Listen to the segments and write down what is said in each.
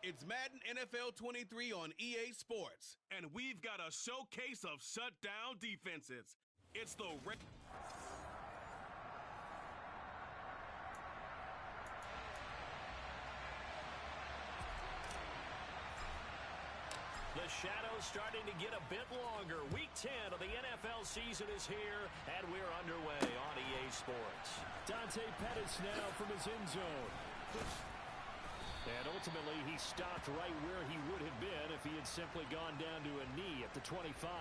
It's Madden NFL 23 on EA Sports. And we've got a showcase of shutdown defenses. It's the The shadow's starting to get a bit longer. Week 10 of the NFL season is here, and we're underway on EA Sports. Dante Pettis now from his end zone. And ultimately, he stopped right where he would have been if he had simply gone down to a knee at the 25.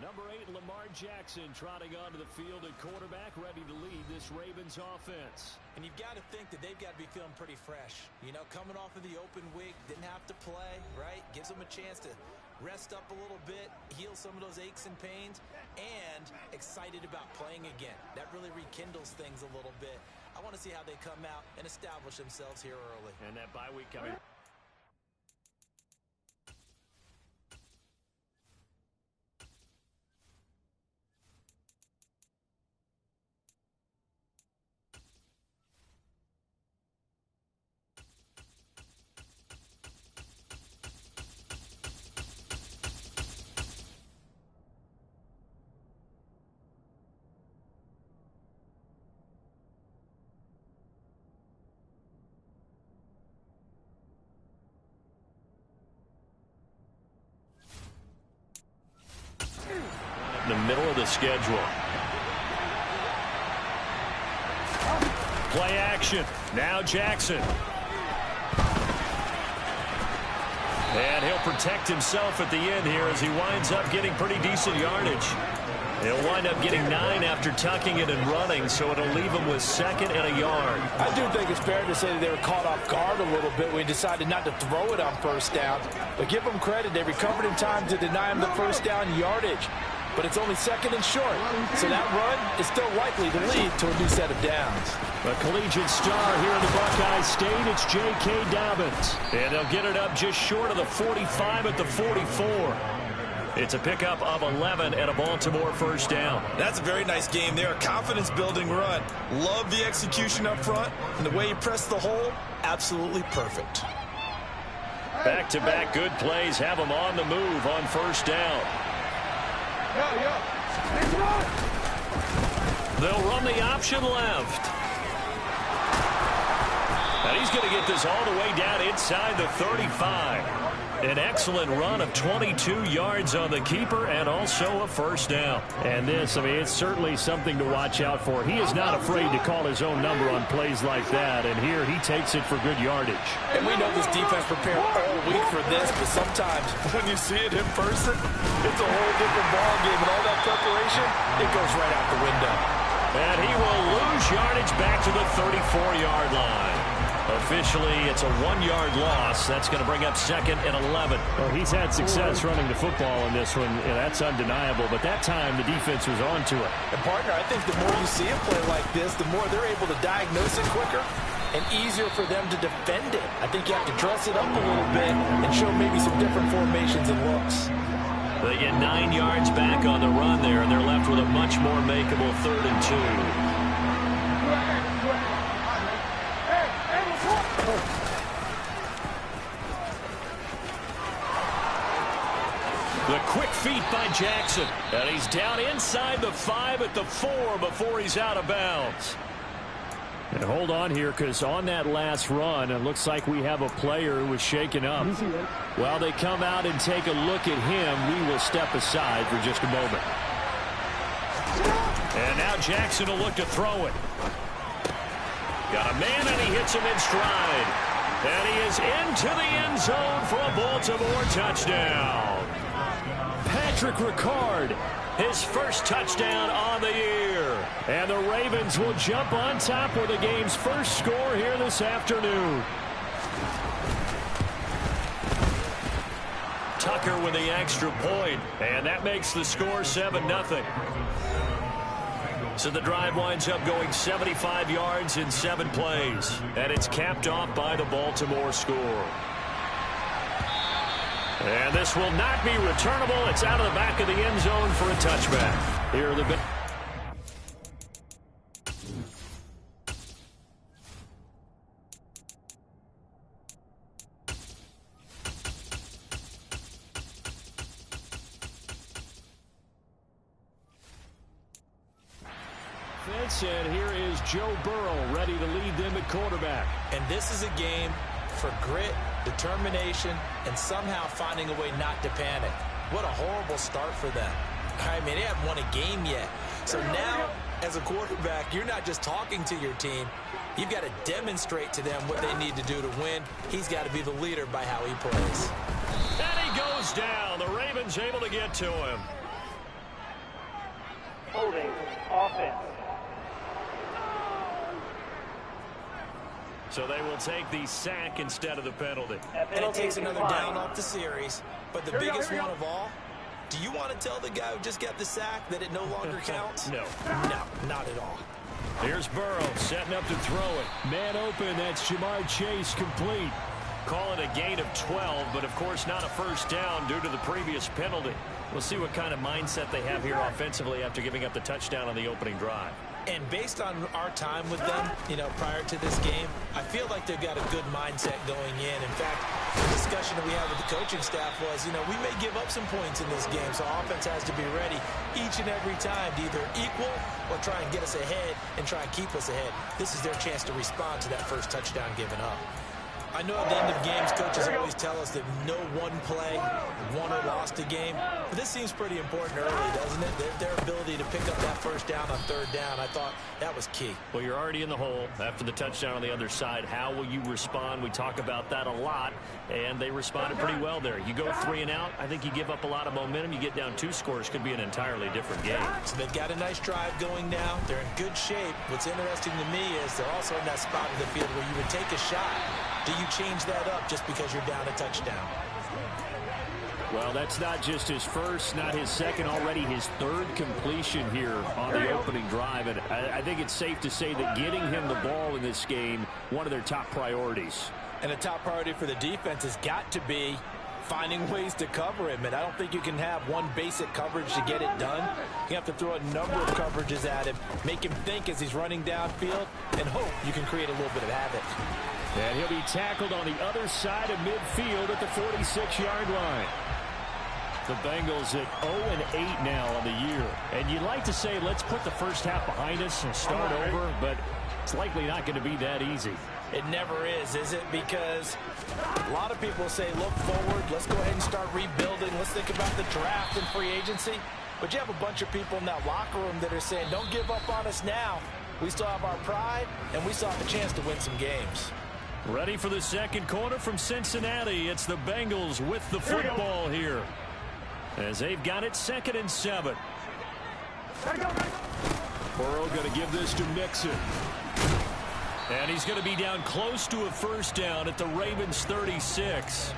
Number 8, Lamar Jackson, trotting onto the field at quarterback, ready to lead this Ravens offense. And you've got to think that they've got to be feeling pretty fresh. You know, coming off of the open week, didn't have to play, right? Gives them a chance to rest up a little bit, heal some of those aches and pains, and excited about playing again. That really rekindles things a little bit. I want to see how they come out and establish themselves here early. And that bye week coming. In the middle of the schedule. Play action. Now Jackson. And he'll protect himself at the end here as he winds up getting pretty decent yardage. He'll wind up getting 9 after tucking it and running, so it'll leave him with 2nd and a yard. I do think it's fair to say that they were caught off guard a little bit when he decided not to throw it on first down. But give them credit. They recovered in time to deny him the first down yardage. But it's only 2nd and short. So that run is still likely to lead to a new set of downs. A collegiate star here in the Buckeye State, it's J.K. Dobbins. And they'll get it up just short of the 45 at the 44. It's a pickup of 11 and a Baltimore first down. That's a very nice game there. A confidence-building run. Love the execution up front. And the way he pressed the hole, absolutely perfect. Back-to-back good plays have them on the move on first down. They'll run the option left. And he's going to get this all the way down inside the 35. An excellent run of 22 yards on the keeper and also a first down. And this, it's certainly something to watch out for. He is not afraid to call his own number on plays like that. And here he takes it for good yardage. And we know this defense prepared all week for this, but sometimes when you see it in person, it's a whole different ballgame. And all that preparation, it goes right out the window. And he will lose yardage back to the 34-yard line. Officially, it's a 1-yard loss. That's going to bring up 2nd and 11. Well, he's had success running the football in this one. That's undeniable. But that time, the defense was on to it. And, partner, I think the more you see him play like this, the more they're able to diagnose it quicker and easier for them to defend it. I think you have to dress it up a little bit and show maybe some different formations and looks. They get 9 yards back on the run there, and they're left with a much more makeable 3rd and 2. The quick feet by Jackson. And he's down inside the 5 at the 4 before he's out of bounds. And hold on here, because on that last run, it looks like we have a player who was shaken up. While they come out and take a look at him, we will step aside for just a moment. And now Jackson will look to throw it. Got a man, and he hits him in stride. And he is into the end zone for a Baltimore touchdown. Patrick Ricard, his first touchdown on the year. And the Ravens will jump on top with the game's first score here this afternoon. Tucker with the extra point, and that makes the score 7-0. So the drive winds up going 75 yards in 7 plays, and it's capped off by the Baltimore score. And this will not be returnable. It's out of the back of the end zone for a touchback. Here are the offense, and here is Joe Burrow ready to lead them at quarterback. And this is a game for grit, determination, and somehow finding a way not to panic. What a horrible start for them. I mean, they haven't won a game yet. So now, as a quarterback, you're not just talking to your team. You've got to demonstrate to them what they need to do to win. He's got to be the leader by how he plays. And he goes down. The Ravens able to get to him. Holding offense. So they will take the sack instead of the penalty. And it takes another down off the series. But the biggest one of all, do you want to tell the guy who just got the sack that it no longer counts? No. No, not at all. Here's Burrow setting up to throw it. Man open, that's Jamar Chase complete. Call it a gain of 12, but of course not a first down due to the previous penalty. We'll see what kind of mindset they have here offensively after giving up the touchdown on the opening drive. And based on our time with them, prior to this game, I feel like they've got a good mindset going in. In fact, the discussion that we had with the coaching staff was, we may give up some points in this game, so offense has to be ready each and every time to either equal or try and get us ahead and try and keep us ahead. This is their chance to respond to that first touchdown given up. I know at the end of games, coaches always tell us that no one play won or lost a game. But this seems pretty important early, doesn't it? Their ability to pick up that first down on third down, I thought that was key. Well, you're already in the hole after the touchdown on the other side. How will you respond? We talk about that a lot, and they responded pretty well there. You go 3 and out, I think you give up a lot of momentum. You get down 2 scores, could be an entirely different game. So they've got a nice drive going now. They're in good shape. What's interesting to me is they're also in that spot of the field where you would take a shot. Do you change that up just because you're down a touchdown? Well, that's not just his first, not his second, already his third completion here on the opening drive. And I think it's safe to say that getting him the ball in this game, one of their top priorities. And a top priority for the defense has got to be finding ways to cover him. And I don't think you can have one basic coverage to get it done. You have to throw a number of coverages at him, make him think as he's running downfield, and hope you can create a little bit of havoc. And he'll be tackled on the other side of midfield at the 46-yard line. The Bengals at 0-8 now on the year. And you'd like to say, let's put the first half behind us and start over, but it's likely not going to be that easy. It never is it? Because a lot of people say, look forward, let's go ahead and start rebuilding, let's think about the draft and free agency. But you have a bunch of people in that locker room that are saying, don't give up on us now. We still have our pride, and we still have a chance to win some games. Ready for the second quarter from Cincinnati. It's the Bengals with the football here, as they've got it 2nd and 7. Burrow going to give this to Mixon. And he's going to be down close to a first down at the Ravens 36.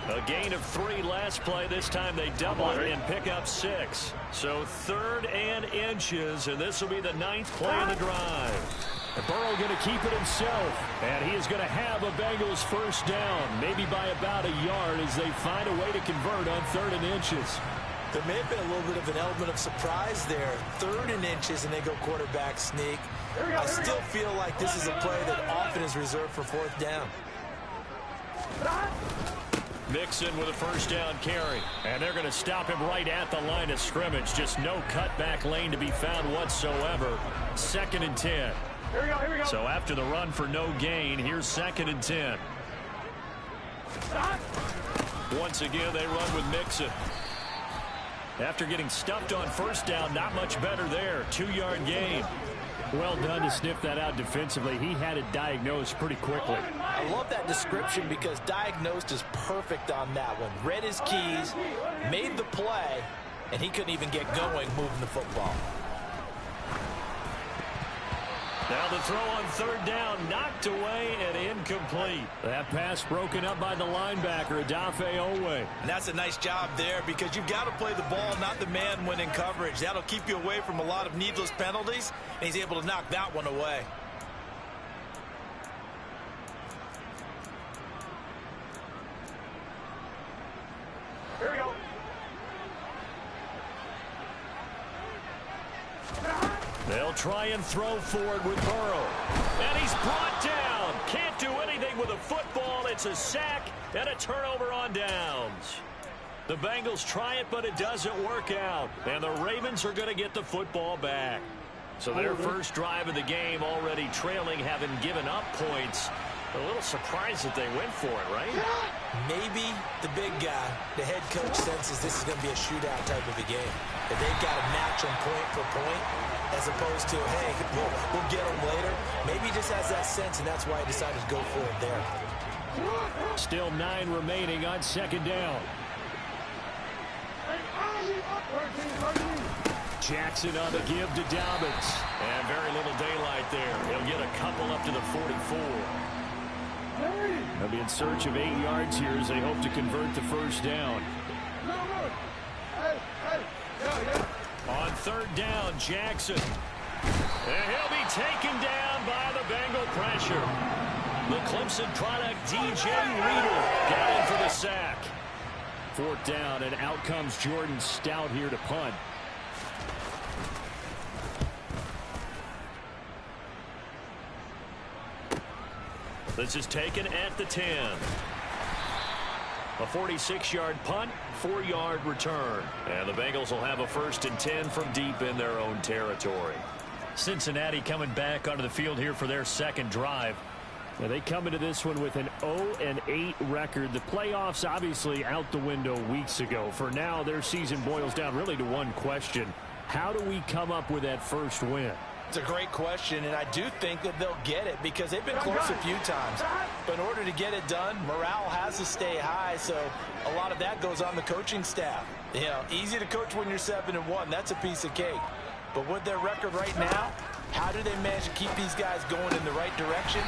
A gain of 3 last play. This time they double it and pick up 6. So 3rd and inches, and this will be the 9th play of the drive. And Burrow going to keep it himself, and he is going to have a Bengals first down, maybe by about a yard as they find a way to convert on 3rd and inches. There may have been a little bit of an element of surprise there. 3rd and inches, and they go quarterback sneak. I still feel like this is a play that often is reserved for 4th down. Mixon with a first down carry, and they're going to stop him right at the line of scrimmage. Just no cutback lane to be found whatsoever. 2nd and 10. Here we go. So after the run for no gain, here's 2nd and 10. Once again, they run with Mixon. After getting stuffed on first down, not much better there. 2-yard gain. Well done to sniff that out defensively. He had it diagnosed pretty quickly. I love that description because diagnosed is perfect on that one. Read his keys, made the play, and he couldn't even get going moving the football. Now the throw on 3rd down, knocked away and incomplete. That pass broken up by the linebacker, Odafe Oweh. And that's a nice job there because you've got to play the ball, not the man when in coverage. That'll keep you away from a lot of needless penalties, and he's able to knock that one away. Here we go. They'll try and throw forward with Burrow. And he's brought down. Can't do anything with a football. It's a sack and a turnover on downs. The Bengals try it, but it doesn't work out. And the Ravens are going to get the football back. So their first drive of the game already trailing, having given up points. A little surprised that they went for it, right? Maybe the big guy, the head coach, senses this is going to be a shootout type of a game. That they've got to match them point for point, as opposed to, hey, we'll get them later. Maybe he just has that sense, and that's why he decided to go for it there. Still 9 remaining on second down. Jackson on the give to Dobbins. And very little daylight there. He'll get a couple up to the 44. They'll be in search of 8 yards here as they hope to convert the first down. On third down, Jackson. And he'll be taken down by the Bengal pressure. The Clemson product, DJ Reader, got in for the sack. Fourth down, and out comes Jordan Stout here to punt. This is taken at the 10. A 46-yard punt, 4-yard return. And the Bengals will have a 1st and 10 from deep in their own territory. Cincinnati coming back onto the field here for their second drive. Now they come into this one with an 0-8 record. The playoffs obviously out the window weeks ago. For now, their season boils down really to one question. How do we come up with that first win? It's a great question, and I do think that they'll get it because they've been close a few times. But in order to get it done, morale has to stay high, so a lot of that goes on the coaching staff. You know, easy to coach when you're 7-1. That's a piece of cake. But with their record right now, how do they manage to keep these guys going in the right direction?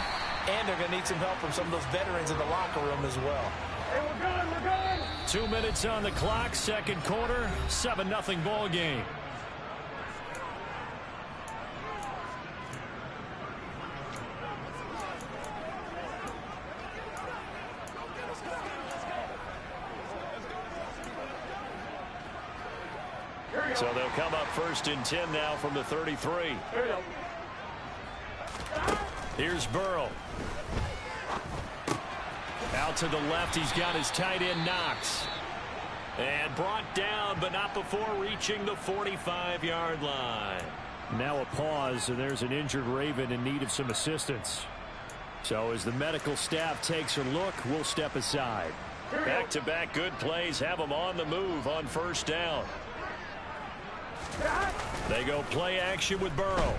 And they're going to need some help from some of those veterans in the locker room as well. Hey, we're good. 2 minutes on the clock, second quarter, 7-0 ball game. So they'll come up 1st and 10 now from the 33. Here's Burrow. Out to the left, he's got his tight end Knox. And brought down, but not before reaching the 45-yard line. Now a pause, and there's an injured Raven in need of some assistance. So as the medical staff takes a look, we'll step aside. Back-to-back good plays have them on the move on first down. They go play action with Burrow.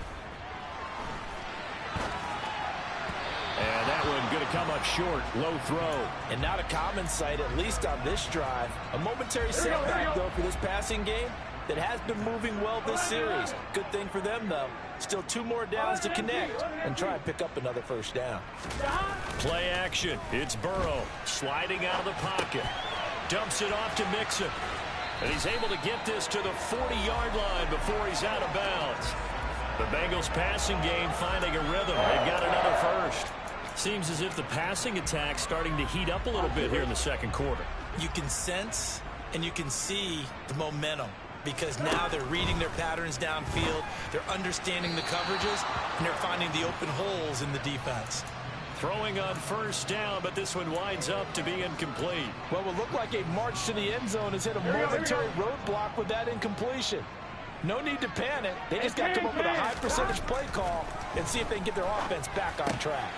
And that one going to come up short. Low throw. And not a common sight, at least on this drive. A momentary setback, though, for this passing game that has been moving well this series. Good thing for them, though. Still 2 more downs to connect and try and pick up another first down. Play action. It's Burrow sliding out of the pocket. Dumps it off to Mixon. And he's able to get this to the 40-yard line before he's out of bounds. The Bengals passing game finding a rhythm. They've got another first. Seems as if the passing attack's starting to heat up a little bit here in the second quarter. You can sense and you can see the momentum because now they're reading their patterns downfield, they're understanding the coverages, and they're finding the open holes in the defense. Throwing on first down, but this one winds up to be incomplete. Well, it would look like a march to the end zone has hit a momentary roadblock with that incompletion. No need to panic. They just got to come up with a high percentage play call and see if they can get their offense back on track.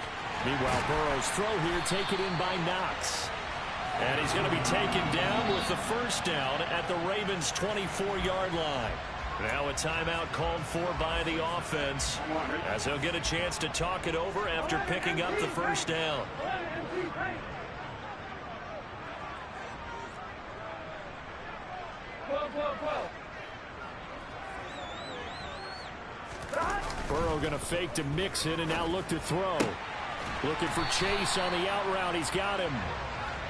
Meanwhile, Burrow's throw here taken in by Knox. And he's going to be taken down with the first down at the Ravens' 24-yard line. Now a timeout called for by the offense as they'll get a chance to talk it over after picking up the first down. Burrow going to fake to Mixon and now look to throw. Looking for Chase on the out route. He's got him.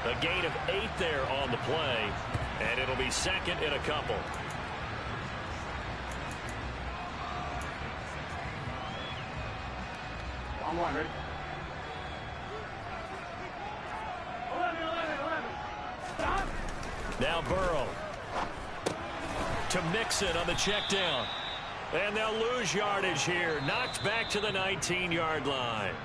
A gain of 8 there on the play, and it'll be second and a couple. On one, ready? 11. Now Burrow to Mixon on the check down. And they'll lose yardage here. Knocked back to the 19-yard line.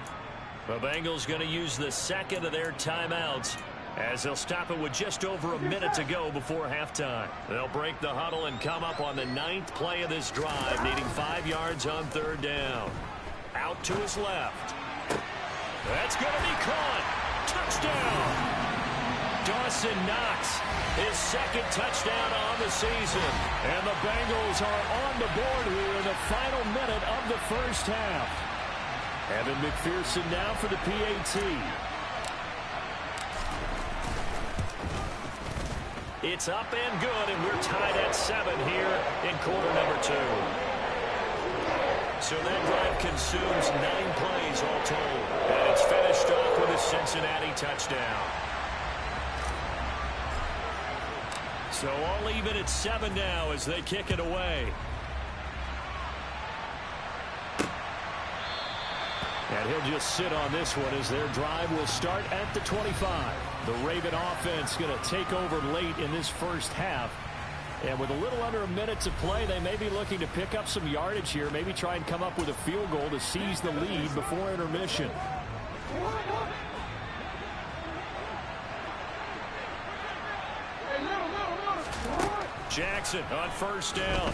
The Bengals going to use the second of their timeouts as they'll stop it with just over a minute to go before halftime. They'll break the huddle and come up on the 9th play of this drive, needing 5 yards on 3rd down. Out to his left. That's going to be caught. Touchdown. Dawson Knox, his 2nd touchdown on the season. And the Bengals are on the board here in the final minute of the first half. Evan McPherson now for the PAT. It's up and good, and we're tied at 7 here in quarter number 2. So that drive consumes 9 plays all told. And it's finished off with a Cincinnati touchdown. So all even at 7 now as they kick it away. And he'll just sit on this one as their drive will start at the 25. The Raven offense going to take over late in this first half. And with a little under a minute to play, they may be looking to pick up some yardage here, maybe try and come up with a field goal to seize the lead before intermission. Jackson on 1st down.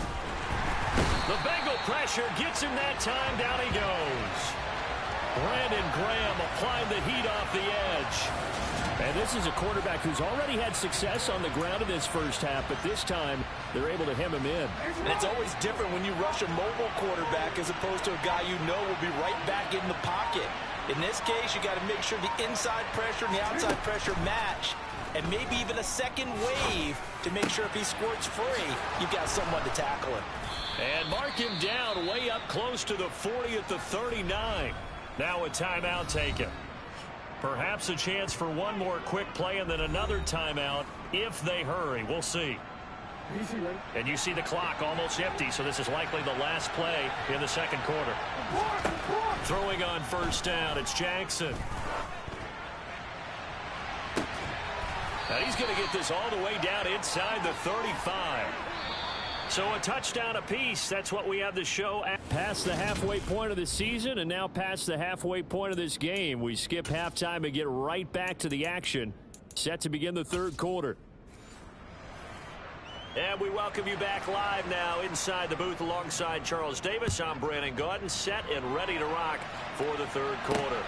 The Bengal pressure gets him that time. Down he goes. Brandon Graham applying the heat off the edge. And this is a quarterback who's already had success on the ground in this first half, but this time they're able to hem him in. And it's always different when you rush a mobile quarterback as opposed to a guy you know will be right back in the pocket. In this case, you got to make sure the inside pressure and the outside pressure match, and maybe even a second wave to make sure if he squirts free, you've got someone to tackle him. And mark him down way up close to the 40 at the 39. Now a timeout taken. Perhaps a chance for one more quick play and then another timeout if they hurry. We'll see. And you see the clock almost empty, so this is likely the last play in the second quarter. Throwing on 1st down, it's Jackson. Now he's going to get this all the way down inside the 35. So a touchdown apiece. That's what we have the show at. Past the halfway point of the season and now past the halfway point of this game. We skip halftime and get right back to the action. Set to begin the 3rd quarter. And we welcome you back live now inside the booth alongside Charles Davis. I'm Brandon Gaudin, set and ready to rock for the 3rd quarter.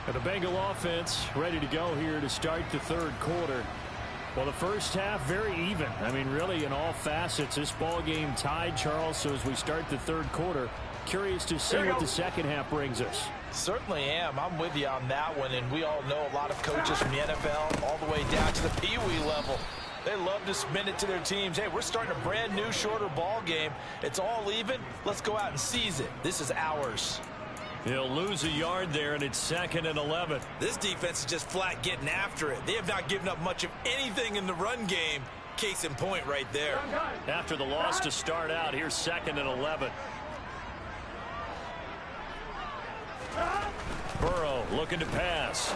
And the Bengal offense ready to go here to start the 3rd quarter. Well, the first half, very even. I mean, really, in all facets, this ball game tied, Charles. So as we start the 3rd quarter, curious to see what the second half brings us. Certainly am. I'm with you on that one. And we all know a lot of coaches from the NFL all the way down to the Pee Wee level. They love to spin it to their teams. Hey, we're starting a brand new, shorter ball game. It's all even. Let's go out and seize it. This is ours. He'll lose a yard there, and it's 2nd and 11. This defense is just flat getting after it. They have not given up much of anything in the run game. Case in point right there. After the loss to start out, here's 2nd and 11. Burrow looking to pass.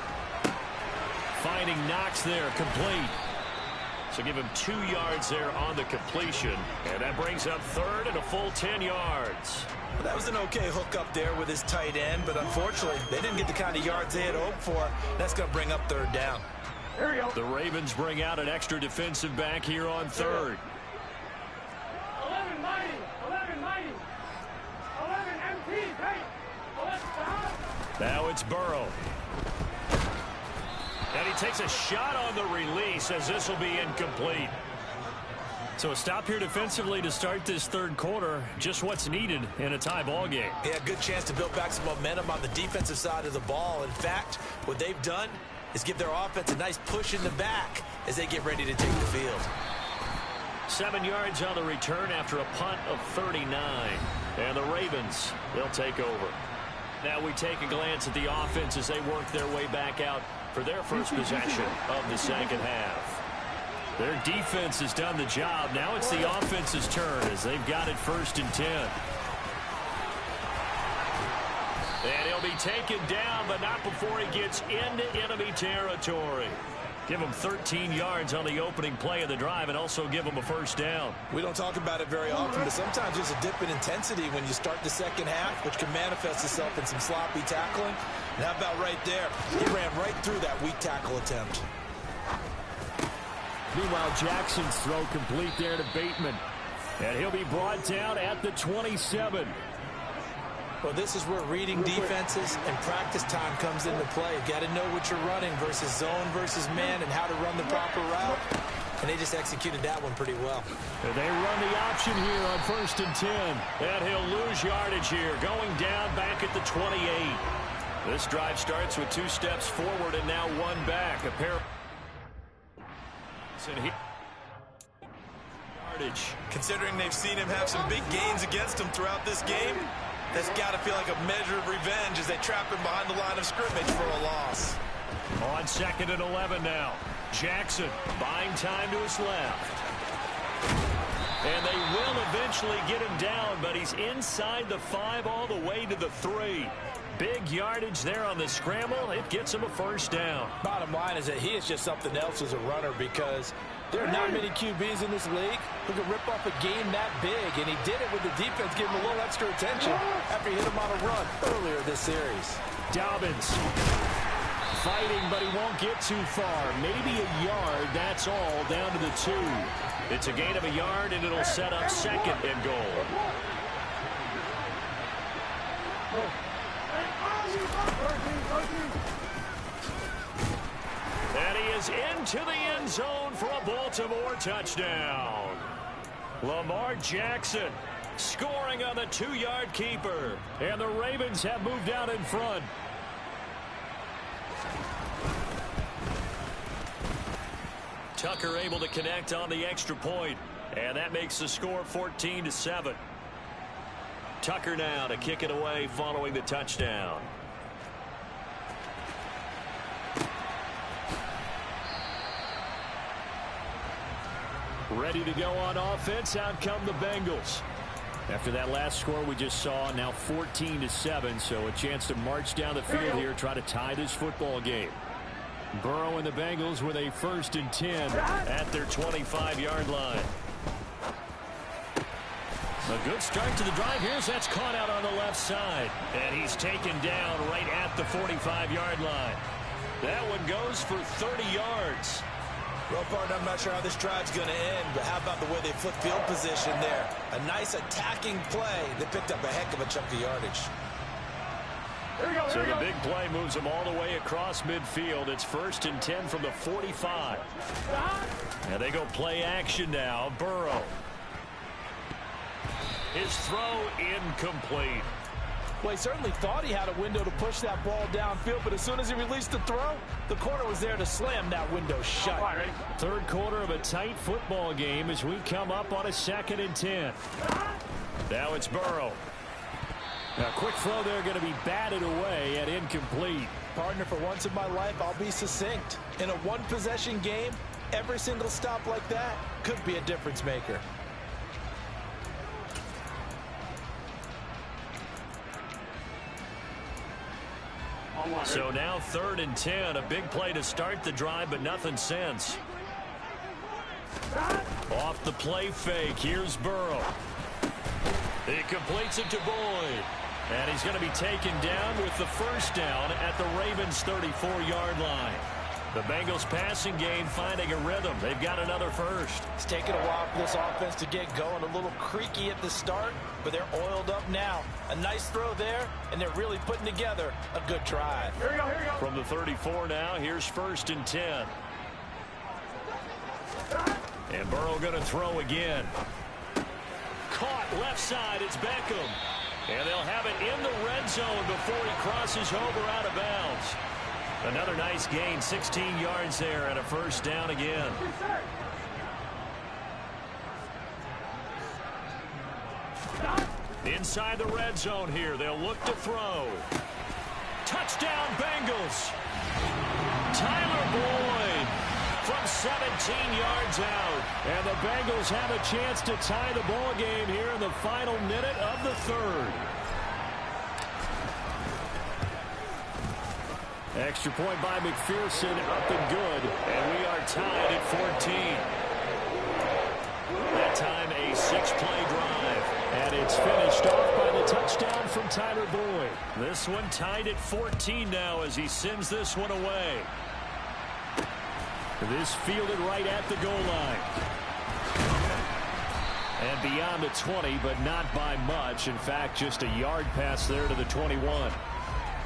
Finding Knox there, complete. So give him 2 yards there on the completion. And that brings up 3rd and a full 10 yards. Well, that was an okay hook up there with his tight end, but unfortunately, they didn't get the kind of yards they had hoped for. That's going to bring up 3rd down. There we go. The Ravens bring out an extra defensive back here on 3rd. 11 mighty. 11 mighty. 11 MP. Hey. 11 stop. Now it's Burrow. And he takes a shot on the release as this will be incomplete. So a stop here defensively to start this 3rd quarter. Just what's needed in a tie ball game. Yeah, good chance to build back some momentum on the defensive side of the ball. In fact, what they've done is give their offense a nice push in the back as they get ready to take the field. 7 yards on the return after a punt of 39. And the Ravens, they'll take over. Now we take a glance at the offense as they work their way back out for their first possession of the second half. Their defense has done the job. Now it's the offense's turn as they've got it 1st and 10. And he'll be taken down, but not before he gets into enemy territory. Give them 13 yards on the opening play of the drive and also give them a first down. We don't talk about it very often, but sometimes there's a dip in intensity when you start the second half, which can manifest itself in some sloppy tackling. And how about right there? He ran right through that weak tackle attempt. Meanwhile, Jackson's throw complete there to Bateman. And he'll be brought down at the 27. Well, this is where reading defenses and practice time comes into play. You got to know what you're running versus zone versus man and how to run the proper route. And they just executed that one pretty well. And they run the option here on 1st and 10. And he'll lose yardage here, going down back at the 28. This drive starts with 2 steps forward and now 1 back. A pair. Yardage. Considering they've seen him have some big gains against him throughout this game, that's got to feel like a measure of revenge as they trap him behind the line of scrimmage for a loss. On 2nd and 11 now. Jackson buying time to his left. And they will eventually get him down, but he's inside the 5 all the way to the 3. Big yardage there on the scramble. It gets him a first down. Bottom line is that he is just something else as a runner because there are not many QBs in this league who can rip off a game that big, and he did it with the defense giving him a little extra attention after he hit him on a run earlier this series. Dobbins fighting, but he won't get too far. Maybe a yard, that's all, down to the 2. It's a gain of a yard, and it'll set up 2nd and goal. And he is into the end zone for a Baltimore touchdown. Lamar Jackson scoring on the 2-yard keeper. And the Ravens have moved out in front. Tucker able to connect on the extra point. And that makes the score 14-7. Tucker now to kick it away following the touchdown. Ready to go on offense. Out come the Bengals. After that last score we just saw, now 14-7, so a chance to march down the field here, try to tie this football game. Burrow and the Bengals with a 1st and 10 at their 25-yard line. A good start to the drive here. That's caught out on the left side. And he's taken down right at the 45-yard line. That one goes for 30 yards. Well, partner, I'm not sure how this drive's going to end, but how about the way they flip field position there? A nice attacking play that picked up a heck of a chunk of yardage. So the big play moves them all the way across midfield. It's 1st and 10 from the 45. And they go play action now. Burrow. His throw incomplete. Well, he certainly thought he had a window to push that ball downfield, but as soon as he released the throw, the corner was there to slam that window shut. Third quarter of a tight football game as we come up on a 2nd and 10. Now it's Burrow. Now, quick throw there going to be batted away and incomplete. Partner, for once in my life, I'll be succinct. In a one-possession game, every single stop like that could be a difference maker. So now 3rd and 10, a big play to start the drive, but nothing since. Off the play fake, here's Burrow. He completes it to Boyd. And he's going to be taken down with the first down at the Ravens' 34-yard line. The Bengals passing game finding a rhythm. They've got another first. It's taken a while for this offense to get going. A little creaky at the start, but they're oiled up now. A nice throw there, and they're really putting together a good drive. Here we go. From the 34 now, here's 1st and 10. And Burrow going to throw again. Caught left side, it's Beckham. And they'll have it in the red zone before he crosses over out of bounds. Another nice gain, 16 yards there and a first down again. Inside the red zone here, they'll look to throw. Touchdown Bengals. Tyler Boyd from 17 yards out. And the Bengals have a chance to tie the ball game here in the final minute of the 3rd. Extra point by McPherson, up and good. And we are tied at 14. That time a 6-play drive. And it's finished off by the touchdown from Tyler Boyd. This one tied at 14 now as he sends this one away. This fielded right at the goal line. And beyond the 20, but not by much. In fact, just a yard pass there to the 21.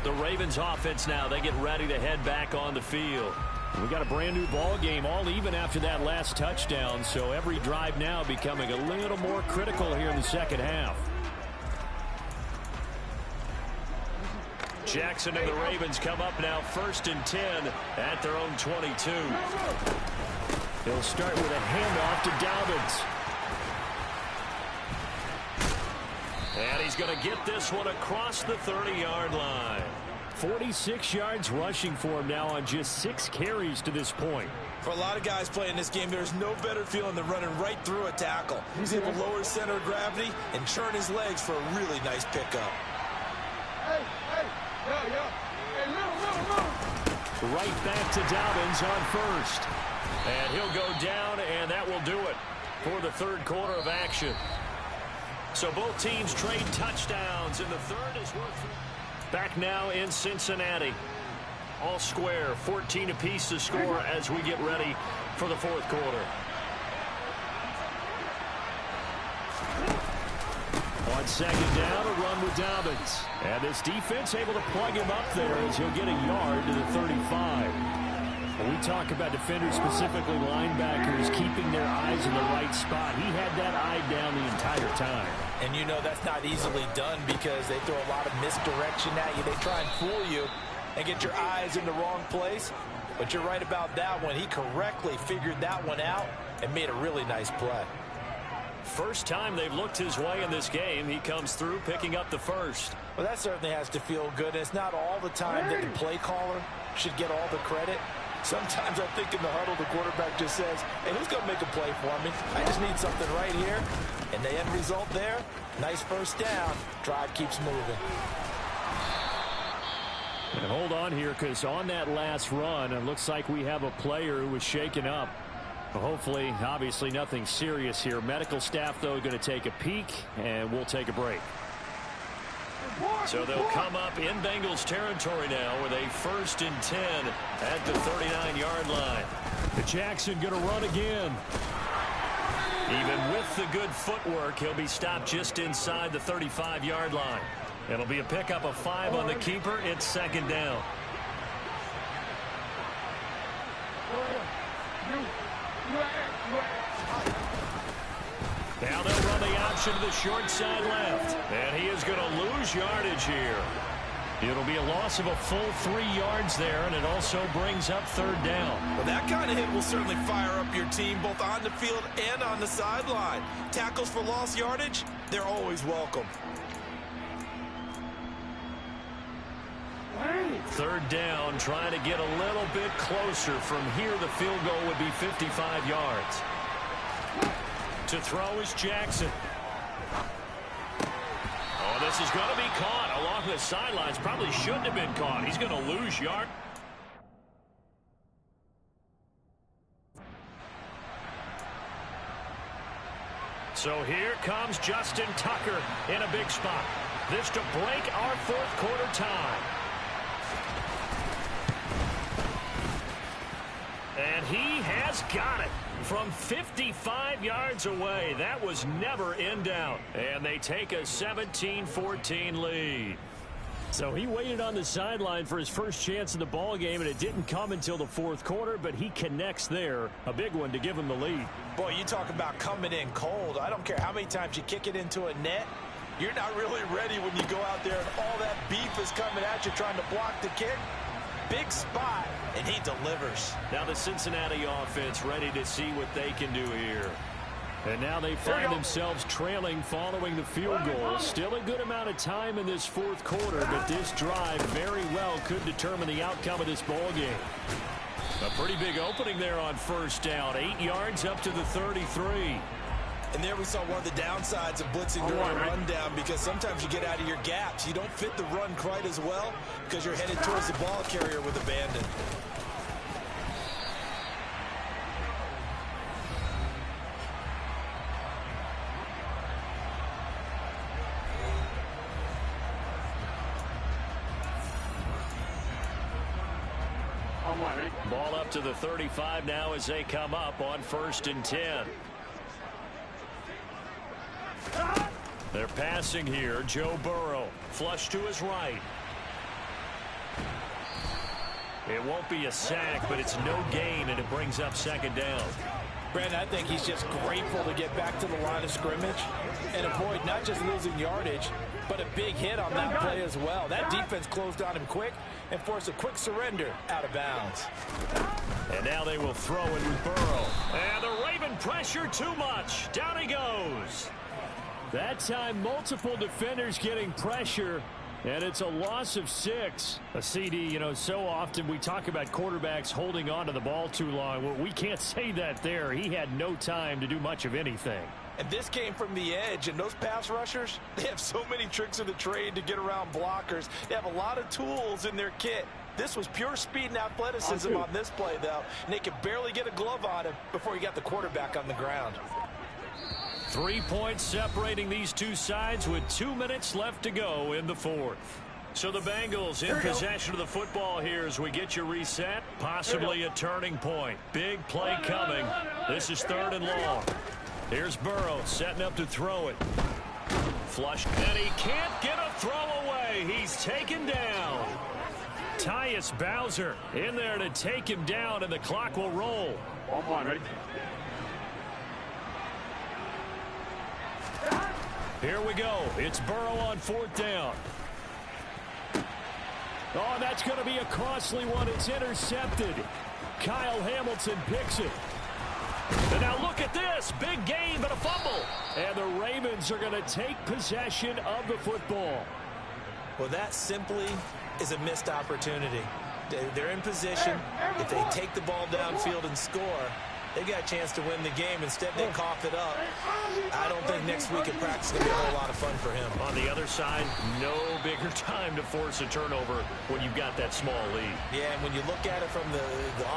The Ravens offense now, they get ready to head back on the field. We got a brand new ball game, all even after that last touchdown. So every drive now becoming a little more critical here in the second half. Jackson and the Ravens come up now 1st and 10 at their own 22. He'll start with a handoff to Dobbins. And he's going to get this one across the 30-yard line. 46 yards rushing for him now on just 6 carries to this point. For a lot of guys playing this game, there's no better feeling than running right through a tackle. He's able to lower his center of gravity and churn his legs for a really nice pickup. Right back to Dobbins on 1st. And he'll go down, and that will do it for the 3rd quarter of action. So both teams trade touchdowns, and the 3rd is worth. Back now in Cincinnati. All square, 14 apiece to score as we get ready for the 4th quarter. On 2nd down, a run with Dobbins. And this defense able to plug him up there as he'll get a yard to the 35. When we talk about defenders, specifically linebackers, keeping their eyes in the right spot, he had that eye down the entire time. And you know that's not easily done because they throw a lot of misdirection at you. They try and fool you and get your eyes in the wrong place. But you're right about that one. He correctly figured that one out and made a really nice play. First time they've looked his way in this game. He comes through picking up the 1st. Well, that certainly has to feel good. It's not all the time that the play caller should get all the credit. Sometimes I think in the huddle, the quarterback just says, hey, who's going to make a play for me? I just need something right here. And the end result there, nice 1st down. Drive keeps moving. And hold on here, because on that last run, it looks like we have a player who was shaken up. Hopefully, obviously, nothing serious here. Medical staff, though, going to take a peek, and we'll take a break. So they'll come up in Bengals territory now with a 1st and 10 at the 39-yard line. The Jackson going to run again. Even with the good footwork, he'll be stopped just inside the 35-yard line. It'll be a pickup of 5 on the keeper. It's 2nd down. Now they'll run the option to the short side left. And he is going to lose yardage here. It'll be a loss of a full 3 yards there, and it also brings up 3rd down. Well, that kind of hit will certainly fire up your team both on the field and on the sideline. Tackles for lost yardage, they're always welcome. 3rd down, trying to get a little bit closer. From here, the field goal would be 55 yards. To throw is Jackson. Oh, this is going to be caught along the sidelines. Probably shouldn't have been caught. He's going to lose yard. So here comes Justin Tucker in a big spot. This to break our 4th quarter tie. And he has got it from 55 yards away. That was never in doubt. And they take a 17-14 lead. So he waited on the sideline for his first chance in the ball game, and it didn't come until the 4th quarter, but he connects there. A big one to give him the lead. Boy, you talk about coming in cold. I don't care how many times you kick it into a net. You're not really ready when you go out there and all that beef is coming at you trying to block the kick. Big spot, and he delivers. Now the Cincinnati offense ready to see what they can do here. And now they find themselves trailing following the field goal. Still a good amount of time in this 4th quarter, but this drive very well could determine the outcome of this ball game. A pretty big opening there on 1st down. 8 yards up to the 33. And there we saw one of the downsides of blitzing during a rundown, because sometimes you get out of your gaps. You don't fit the run quite as well because you're headed towards the ball carrier with abandon. Ball up to the 35 now as they come up on 1st and 10. They're passing here. Joe Burrow, flush to his right. It won't be a sack, but it's no gain, and it brings up 2nd down. Brandon, I think he's just grateful to get back to the line of scrimmage and avoid not just losing yardage, but a big hit on that play as well. That defense closed on him quick and forced a quick surrender out of bounds. And now they will throw it with Burrow. And the Raven pressure too much. Down he goes. That time, multiple defenders getting pressure, and it's a loss of 6. A CD, you know, so often we talk about quarterbacks holding on to the ball too long. Well, we can't say that there. He had no time to do much of anything. And this came from the edge, and those pass rushers, they have so many tricks of the trade to get around blockers. They have a lot of tools in their kit. This was pure speed and athleticism on this play, though, and they could barely get a glove on him before he got the quarterback on the ground. 3 points separating these two sides with 2 minutes left to go in the 4th. So the Bengals in possession of the football here as we get you reset. Possibly a turning point. Big play coming. This is 3rd and long. Here's Burrow setting up to throw it. Flush, and he can't get a throw away. He's taken down. Tyus Bowser in there to take him down, and the clock will roll. Ready? Here we go. It's Burrow on 4th down. Oh, that's going to be a costly one. It's intercepted. Kyle Hamilton picks it. And now look at this. Big gain, but a fumble. And the Ravens are going to take possession of the football. Well, that simply is a missed opportunity. They're in position. If they take the ball downfield and score, they got a chance to win the game. Instead, they cough it up. I don't think next week at practice is going to be a whole lot of fun for him. On the other side, no bigger time to force a turnover when you've got that small lead. Yeah, and when you look at it from the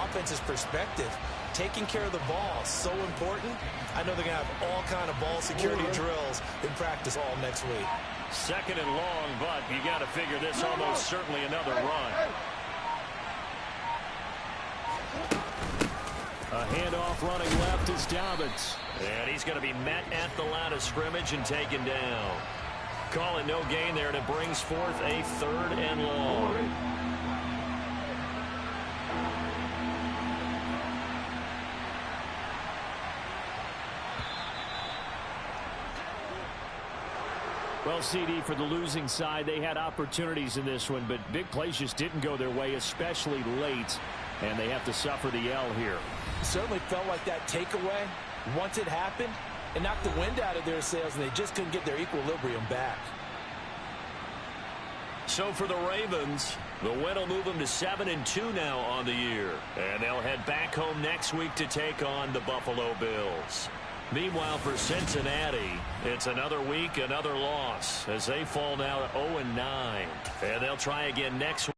offense's perspective, taking care of the ball is so important. I know they're going to have all kind of ball security drills in practice all next week. 2nd and long, but you got to figure this almost certainly another run. A handoff running left is Dobbins. And he's going to be met at the line of scrimmage and taken down. Call it no gain there, and it brings forth a 3rd and long. Well, CD, for the losing side, they had opportunities in this one, but big plays just didn't go their way, especially late, and they have to suffer the L here. It certainly felt like that takeaway, once it happened, it knocked the wind out of their sails, and they just couldn't get their equilibrium back. So for the Ravens, the win will move them to 7-2 now on the year, and they'll head back home next week to take on the Buffalo Bills. Meanwhile, for Cincinnati, it's another week, another loss, as they fall now to 0-9. And they'll try again next week.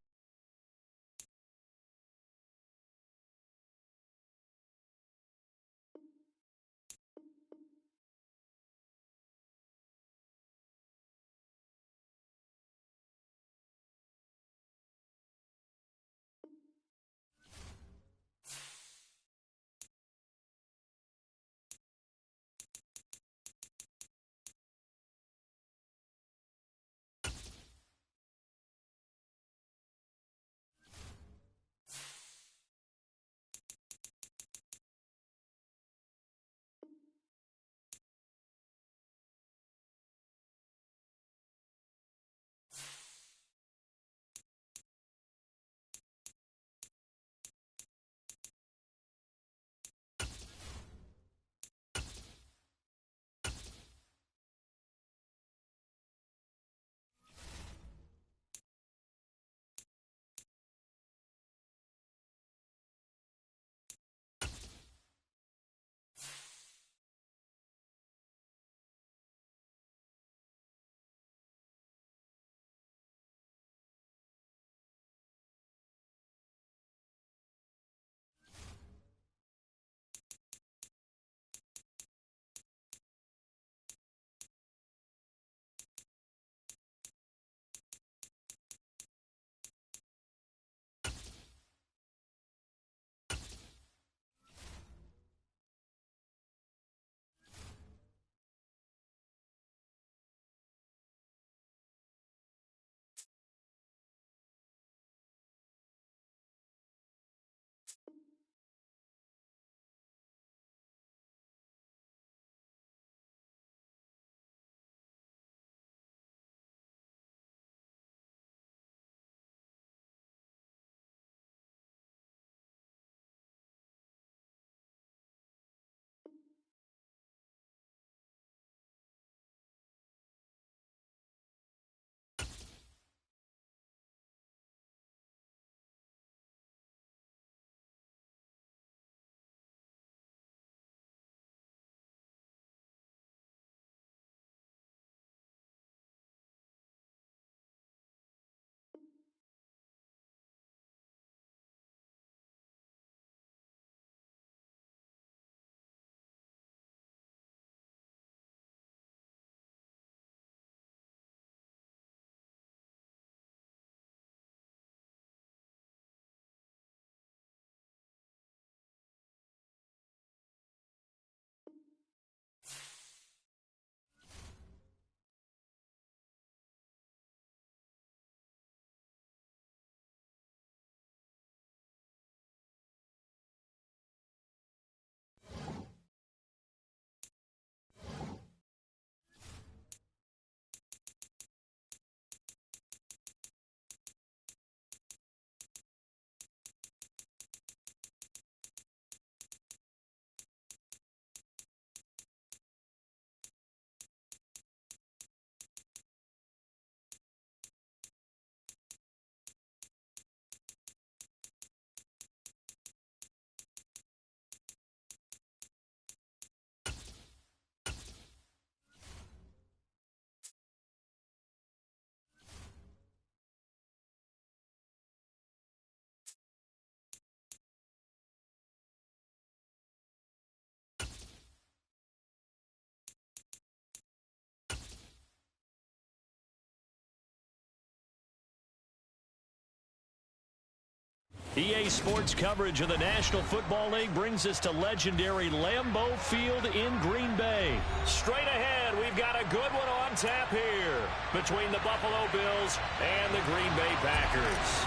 EA Sports coverage of the National Football League brings us to legendary Lambeau Field in Green Bay. Straight ahead, we've got a good one on tap here between the Buffalo Bills and the Green Bay Packers.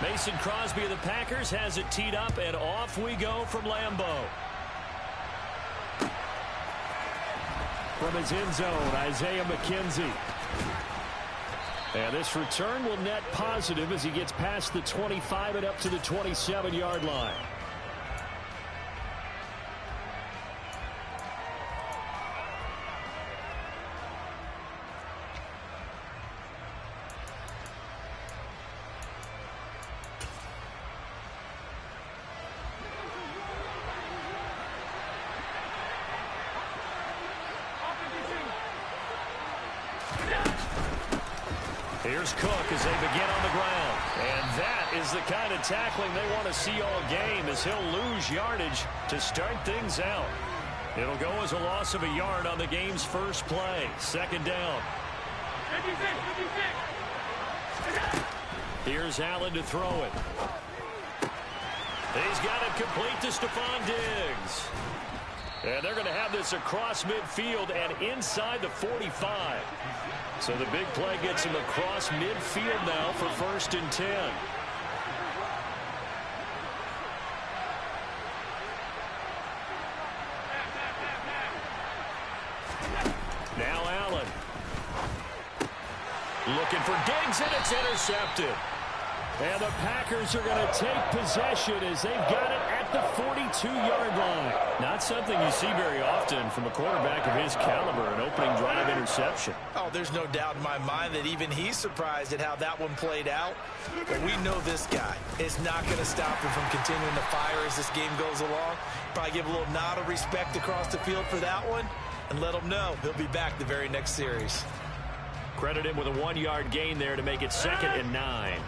Mason Crosby of the Packers has it teed up, and off we go from Lambeau. From his end zone, Isaiah McKenzie. And this return will net positive as he gets past the 25 and up to the 27-yard line. Here's Cook as they begin on the ground. And that is the kind of tackling they want to see all game, as he'll lose yardage to start things out. It'll go as a loss of a yard on the game's first play. Second down. 56. Here's Allen to throw it. He's got it complete to Stephon Diggs. And they're going to have this across midfield and inside the 45. So the big play gets him across midfield now for 1st and 10. Now Allen. Looking for Diggs, and it's intercepted. And the Packers are going to take possession as they've got it at the 42-yard line. Not something you see very often from a quarterback of his caliber, an opening drive interception. Oh, there's no doubt in my mind that even he's surprised at how that one played out. But we know this guy is not going to stop him from continuing to fire as this game goes along. Probably give a little nod of respect across the field for that one and let him know he'll be back the very next series. Credit him with a 1-yard gain there to make it 2nd and 9.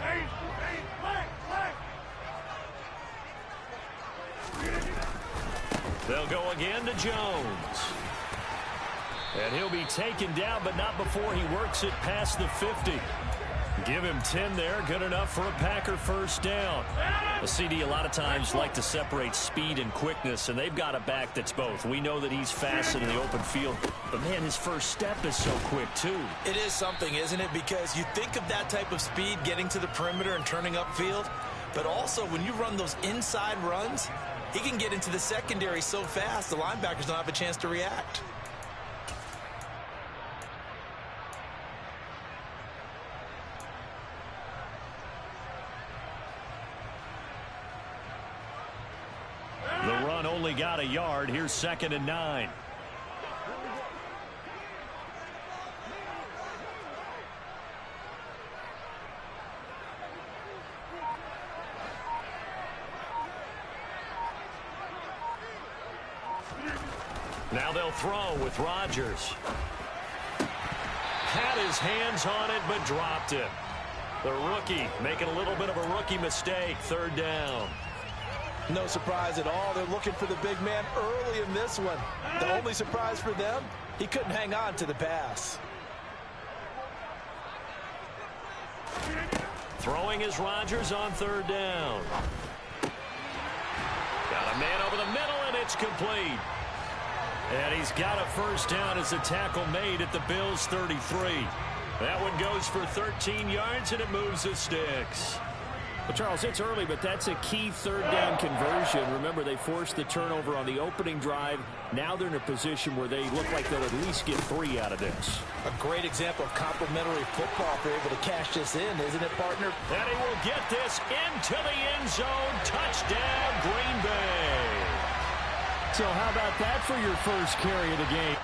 They'll go again to Jones. And he'll be taken down, but not before he works it past the 50. Give him 10 there. Good enough for a Packer first down. A CD a lot of times like to separate speed and quickness, and they've got a back that's both. We know that he's fast in the open field, but, man, his first step is so quick, too. It is something, isn't it? Because you think of that type of speed getting to the perimeter and turning upfield, but also when you run those inside runs, he can get into the secondary so fast the linebackers don't have a chance to react. The run only got a yard. Here's 2nd and 9. Now they'll throw with Rodgers. Had his hands on it, but dropped it. The rookie making a little bit of a rookie mistake. 3rd down. No surprise at all. They're looking for the big man early in this one. The only surprise for them, he couldn't hang on to the pass. Throwing is Rodgers on 3rd down. Got a man over the middle, and it's complete. And he's got a first down as a tackle made at the Bills' 33. That one goes for 13 yards, and it moves the sticks. Well, Charles, it's early, but that's a key 3rd down conversion. Remember, they forced the turnover on the opening drive. Now they're in a position where they look like they'll at least get 3 out of this. A great example of complementary football if they're able to cash this in, isn't it, partner? And he will get this into the end zone. Touchdown, Green Bay. So how about that for your first carry of the game?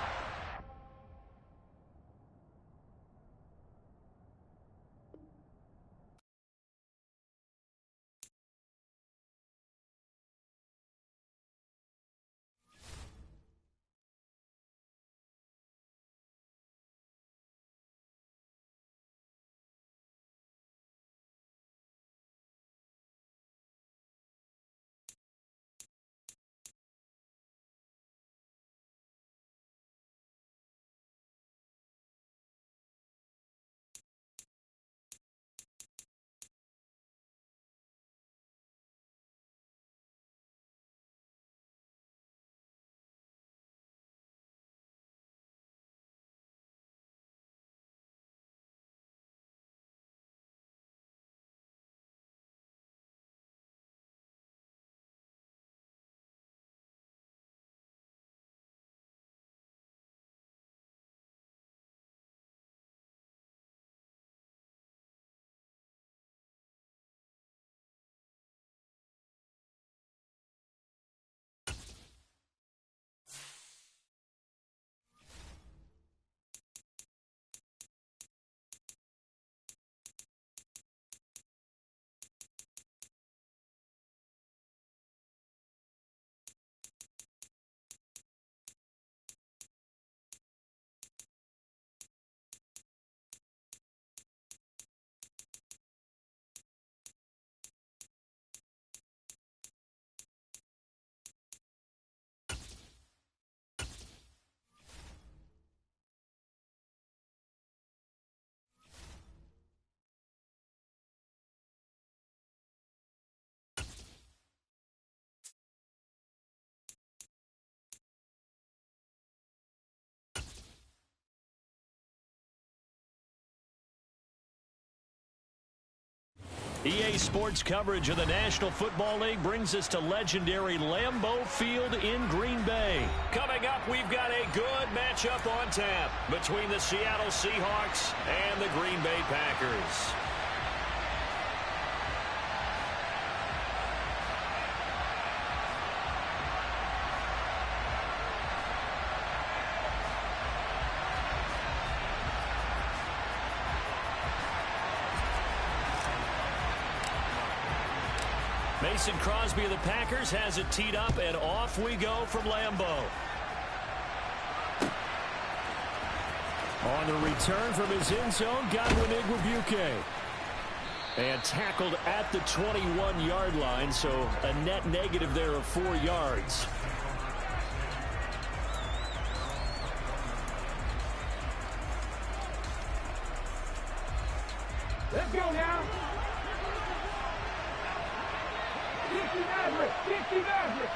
EA Sports coverage of the National Football League brings us to legendary Lambeau Field in Green Bay. Coming up, we've got a good matchup on tap between the Seattle Seahawks and the Green Bay Packers. Mason Crosby of the Packers has it teed up, and off we go from Lambeau. On the return from his end zone, Godwin Igwebuike. And tackled at the 21-yard line, so a net negative there of 4 yards. Let's go now. 60 Maverick, 60 Maverick.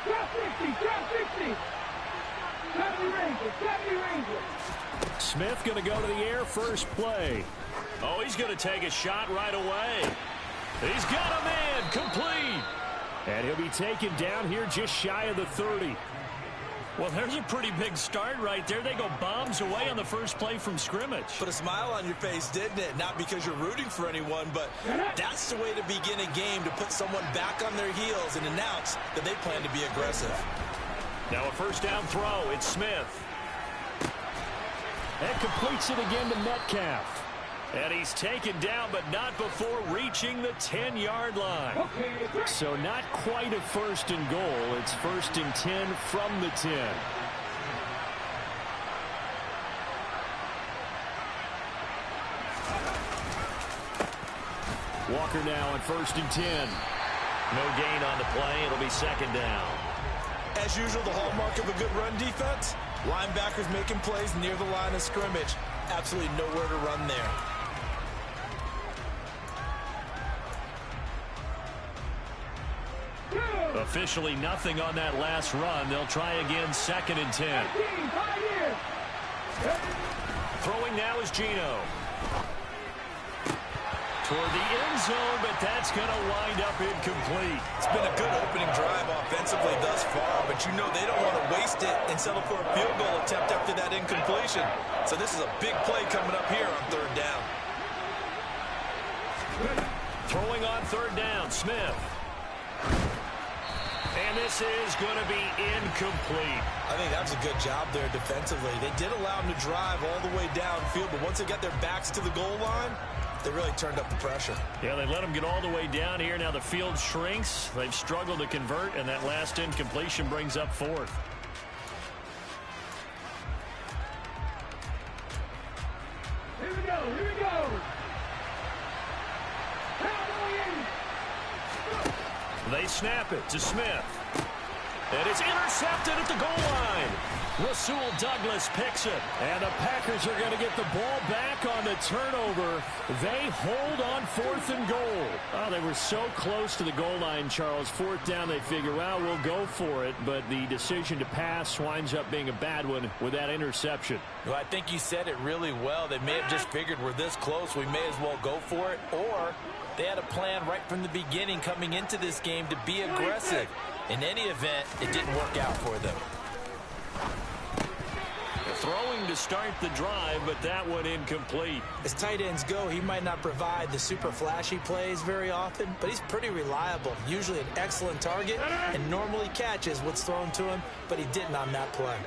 Drop 60, drop 60. 70 Ranger, 70 Ranger. Smith going to go to the air first play. Oh, he's going to take a shot right away. He's got a man, complete. And he'll be taken down here just shy of the 30. Well, there's a pretty big start right there. They go bombs away on the first play from scrimmage. Put a smile on your face, didn't it? Not because you're rooting for anyone, but that's the way to begin a game, to put someone back on their heels and announce that they plan to be aggressive. Now a first down throw. It's Smith. And completes it again to Metcalf. And he's taken down, but not before reaching the 10-yard line. So not quite a first and goal. It's first and 10 from the 10. Walker now on first and 10. No gain on the play. It'll be second down. As usual, the hallmark of a good run defense, linebackers making plays near the line of scrimmage. Absolutely nowhere to run there. Officially nothing on that last run. They'll try again, second and 10. Throwing now is Geno. Toward the end zone, but that's going to wind up incomplete. It's been a good opening drive offensively thus far, but you know they don't want to waste it and settle for a field goal attempt after that incompletion. So this is a big play coming up here on third down. Throwing on third down, Smith. And this is going to be incomplete. I think that was a good job there defensively. They did allow them to drive all the way downfield, but once they got their backs to the goal line, they really turned up the pressure. Yeah, they let them get all the way down here. Now the field shrinks. They've struggled to convert, and that last incompletion brings up fourth. Here we go, here we go. They snap it to Smith. And it's intercepted at the goal line. Rasul Douglas picks it. And the Packers are going to get the ball back on the turnover. They hold on fourth and goal. Oh, they were so close to the goal line, Charles. Fourth down, they figure, well, we'll go for it. But the decision to pass winds up being a bad one with that interception. Well, I think you said it really well. They may have just figured we're this close, we may as well go for it. Or they had a plan right from the beginning coming into this game to be aggressive. In any event, it didn't work out for them. Throwing to start the drive, but that one incomplete. As tight ends go, he might not provide the super flashy plays very often, but he's pretty reliable. Usually an excellent target and normally catches what's thrown to him, but he didn't on that play.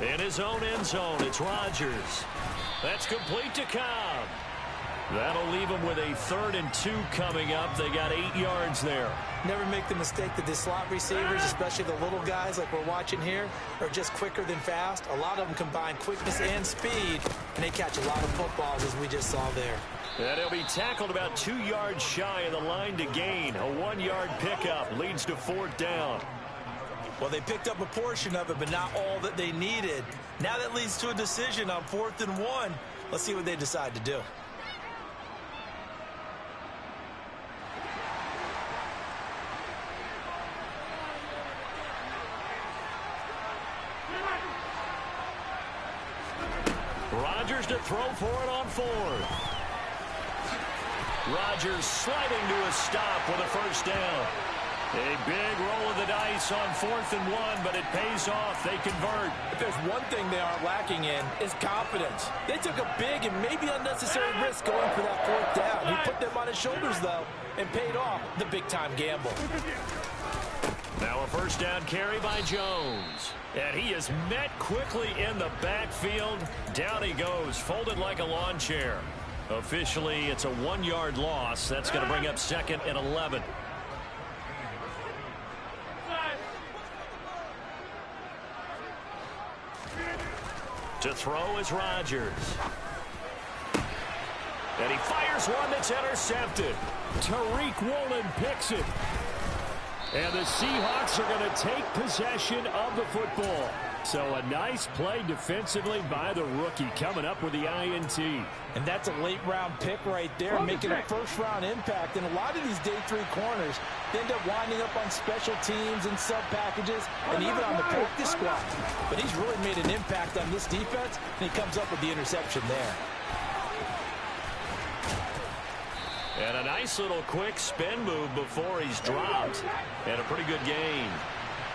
In his own end zone, it's Rodgers. That's complete to Cobb. That'll leave them with a 3rd and 2 coming up. They got 8 yards there. Never make the mistake that the slot receivers, especially the little guys like we're watching here, are just quicker than fast. A lot of them combine quickness and speed, and they catch a lot of footballs, as we just saw there. And he'll be tackled about 2 yards shy of the line to gain. A 1-yard pickup leads to 4th down. Well, they picked up a portion of it, but not all that they needed. Now that leads to a decision on 4th and 1. Let's see what they decide to do. Rodgers to throw for it on 4th. Rodgers sliding to a stop with a first down. A big roll of the dice on 4th and 1, but it pays off. They convert. If there's one thing they aren't lacking in, is confidence. They took a big and maybe unnecessary risk going for that 4th down. He put them on his shoulders, though, and paid off the big-time gamble. Now a first down carry by Jones. And he is met quickly in the backfield. Down he goes, folded like a lawn chair. Officially, it's a 1-yard loss. That's going to bring up 2nd and 11. To throw is Rodgers. And he fires one that's intercepted. Tariq Woolen picks it. And the Seahawks are going to take possession of the football. So a nice play defensively by the rookie, coming up with the INT. And that's a late-round pick right there, making a first-round impact. And a lot of these day 3 corners, they end up winding up on special teams and sub-packages and even on the practice squad. But he's really made an impact on this defense, and he comes up with the interception there. And a nice little quick spin move before he's dropped. And a pretty good gain.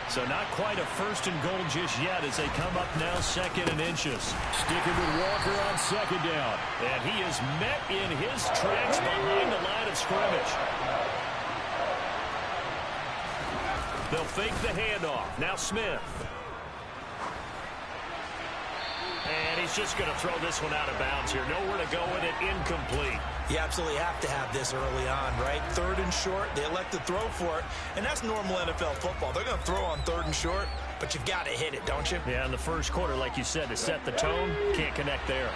So not quite a 1st and goal just yet as they come up now 2nd and inches. Sticking with Walker on 2nd down. And he is met in his tracks behind the line of scrimmage. They'll fake the handoff. Now Smith. And he's just going to throw this one out of bounds here. Nowhere to go with it. Incomplete. You absolutely have to have this early on, right? 3rd and short, they elect to throw for it, and that's normal NFL football. They're going to throw on 3rd and short, but you've got to hit it, don't you? Yeah, in the first quarter, like you said, to set the tone, can't connect there.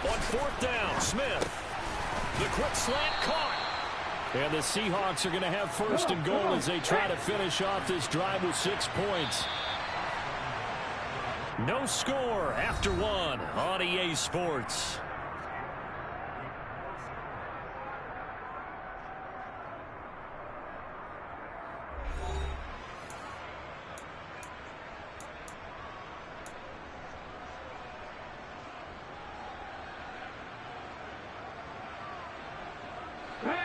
On 4th down, Smith. The quick slant caught. And the Seahawks are going to have 1st and goal as they try to finish off this drive with 6 points. No score after 1 on EA Sports.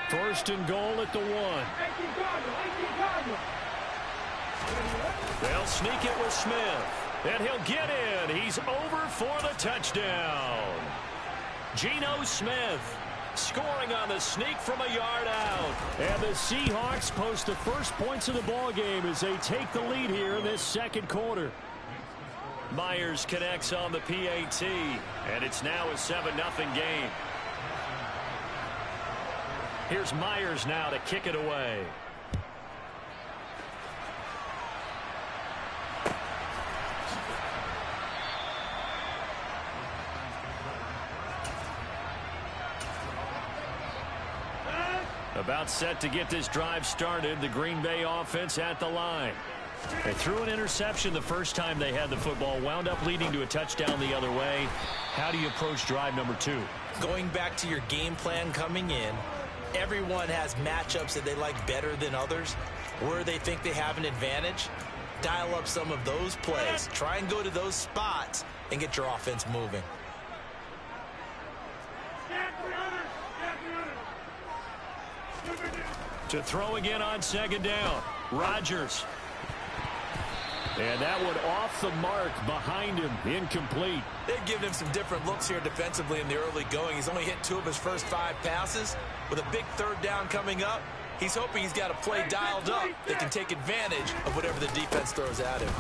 First and goal at the 1. They'll sneak it with Smith. And he'll get in. He's over for the touchdown. Geno Smith scoring on the sneak from a yard out. And the Seahawks post the first points of the ball game as they take the lead here in this 2nd quarter. Myers connects on the PAT. And it's now a 7-0 game. Here's Myers now to kick it away. About set to get this drive started. The Green Bay offense at the line. They threw an interception the first time they had the football. Wound up leading to a touchdown the other way. How do you approach drive number 2? Going back to your game plan coming in, everyone has matchups that they like better than others. Where they think they have an advantage, dial up some of those plays. Try and go to those spots and get your offense moving. To throw again on 2nd down. Rodgers. And that one off the mark behind him. Incomplete. They've given him some different looks here defensively in the early going. He's only hit 2 of his first 5 passes. With a big 3rd down coming up, he's hoping he's got a play dialed up that can take advantage of whatever the defense throws at him.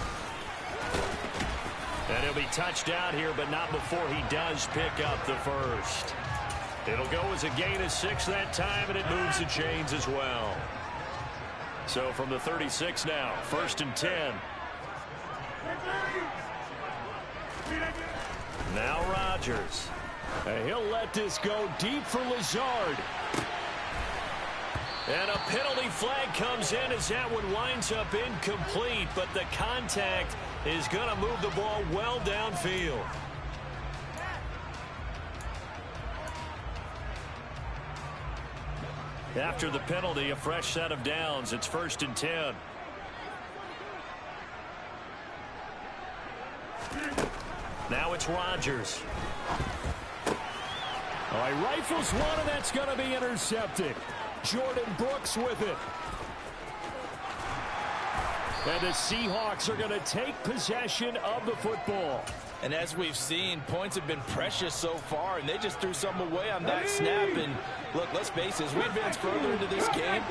And he'll be touched out here, but not before he does pick up the first. It'll go as a gain of 6 that time, and it moves the chains as well. So from the 36 now, 1st and 10. Now Rodgers. And he'll let this go deep for Lazard. And a penalty flag comes in as that one winds up incomplete, but the contact is going to move the ball well downfield. After the penalty, a fresh set of downs. It's 1st and 10. Now it's Rodgers. All right, rifles one, and that's going to be intercepted. Jordan Brooks with it. And the Seahawks are going to take possession of the football. And as we've seen, points have been precious so far, and they just threw some away on that snap. And look, let's face it, as we advance further into this game,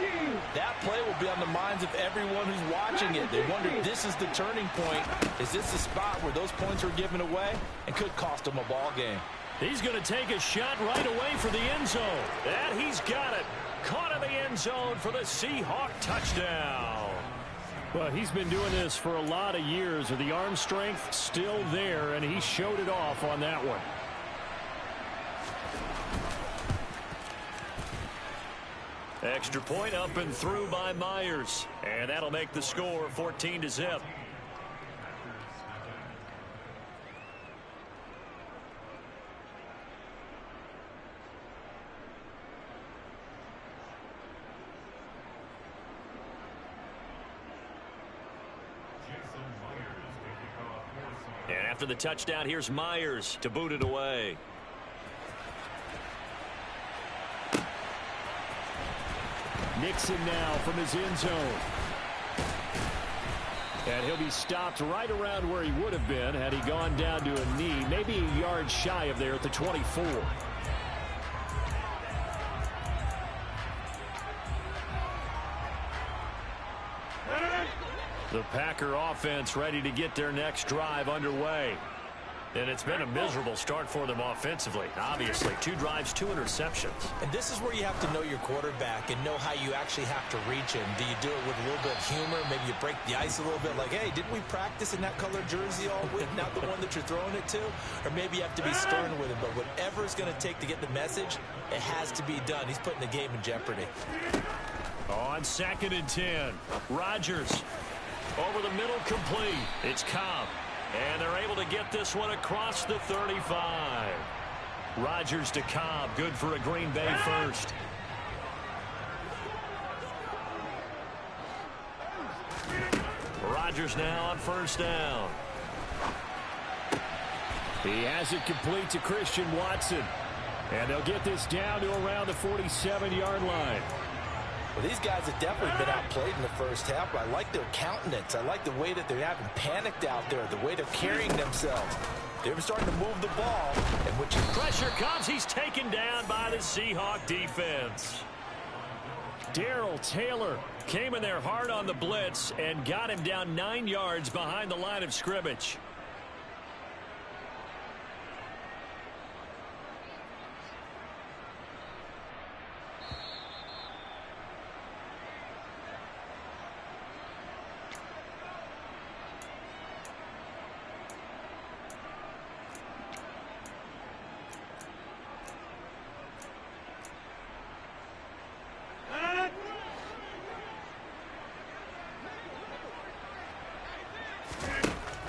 that play will be on the minds of everyone who's watching it. They wonder if this is the turning point. Is this the spot where those points were given away and could cost them a ball game? He's going to take a shot right away for the end zone. And he's got it. Caught in the end zone for the Seahawk touchdown. Well, he's been doing this for a lot of years with the arm strength still there, and he showed it off on that one. Extra point up and through by Myers, and that'll make the score 14-0. And after the touchdown, here's Myers to boot it away. Nixon now from his end zone. And he'll be stopped right around where he would have been had he gone down to a knee, maybe a yard shy of there at the 24. The Packer offense ready to get their next drive underway. And it's been a miserable start for them offensively. Obviously, 2 drives, 2 interceptions. And this is where you have to know your quarterback and know how you actually have to reach him. Do you do it with a little bit of humor? Maybe you break the ice a little bit like, hey, didn't we practice in that colored jersey all week? Not the one that you're throwing it to? Or maybe you have to be stern with him. But whatever it's going to take to get the message, it has to be done. He's putting the game in jeopardy. On 2nd and 10, Rodgers over the middle, complete. It's Cobb. And they're able to get this one across the 35. Rodgers to Cobb. Good for a Green Bay first. Rodgers now on 1st down. He has it complete to Christian Watson. And they'll get this down to around the 47-yard line. Well, these guys have definitely been outplayed in the first half, but I like their countenance. I like the way that they're having panicked out there, the way they're carrying themselves. They're starting to move the ball. And which pressure comes. He's taken down by the Seahawk defense. Darrell Taylor came in there hard on the blitz and got him down 9 yards behind the line of scrimmage.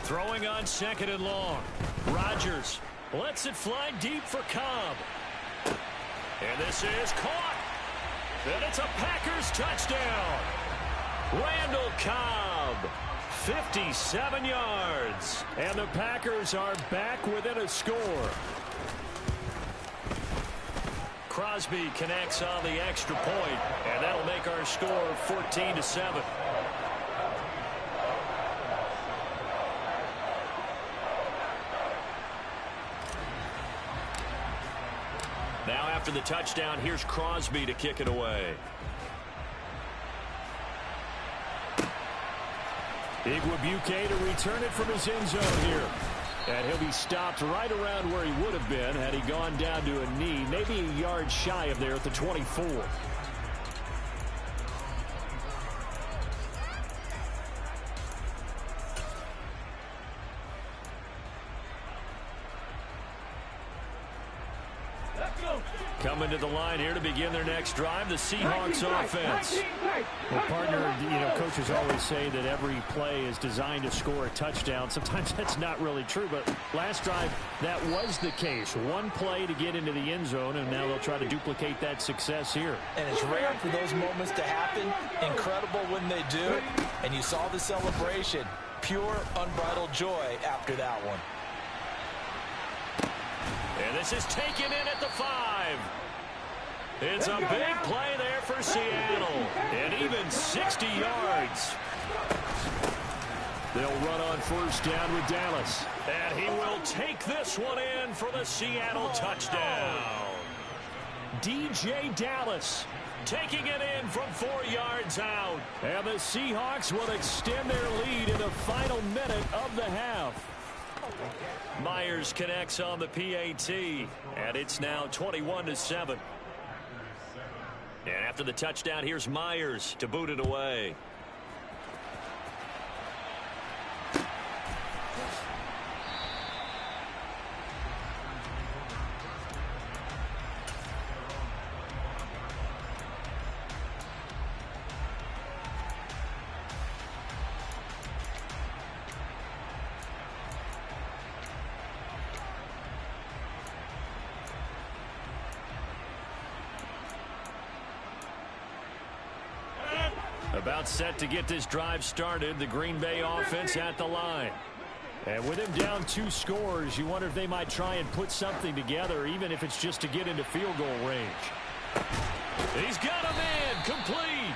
Throwing on 2nd and long. Rodgers lets it fly deep for Cobb. And this is caught. And it's a Packers touchdown. Randall Cobb, 57 yards. And the Packers are back within a score. Crosby connects on the extra point, and that'll make our score 14-7. Now after the touchdown, here's Crosby to kick it away. Igwebuike to return it from his end zone here. And he'll be stopped right around where he would have been had he gone down to a knee, maybe a yard shy of there at the 24. Coming to the line here to begin their next drive, the Seahawks offense. Well, partner, coaches always say that every play is designed to score a touchdown. Sometimes that's not really true, but last drive, that was the case. One play to get into the end zone, and now they'll try to duplicate that success here. And it's rare for those moments to happen. Incredible when they do. And you saw the celebration. Pure, unbridled joy after that one. And this is taken in at the 5. It's a big play there for Seattle. And even 60 yards. They'll run on first down with Dallas. And he will take this one in for the Seattle touchdown. DJ Dallas taking it in from 4 yards out. And the Seahawks will extend their lead in the final minute of the half. Myers connects on the PAT, and it's now 21-7. And after the touchdown, here's Myers to boot it away. About set to get this drive started. The Green Bay offense at the line. And with him down 2 scores, you wonder if they might try and put something together, even if it's just to get into field goal range. He's got him in. Complete.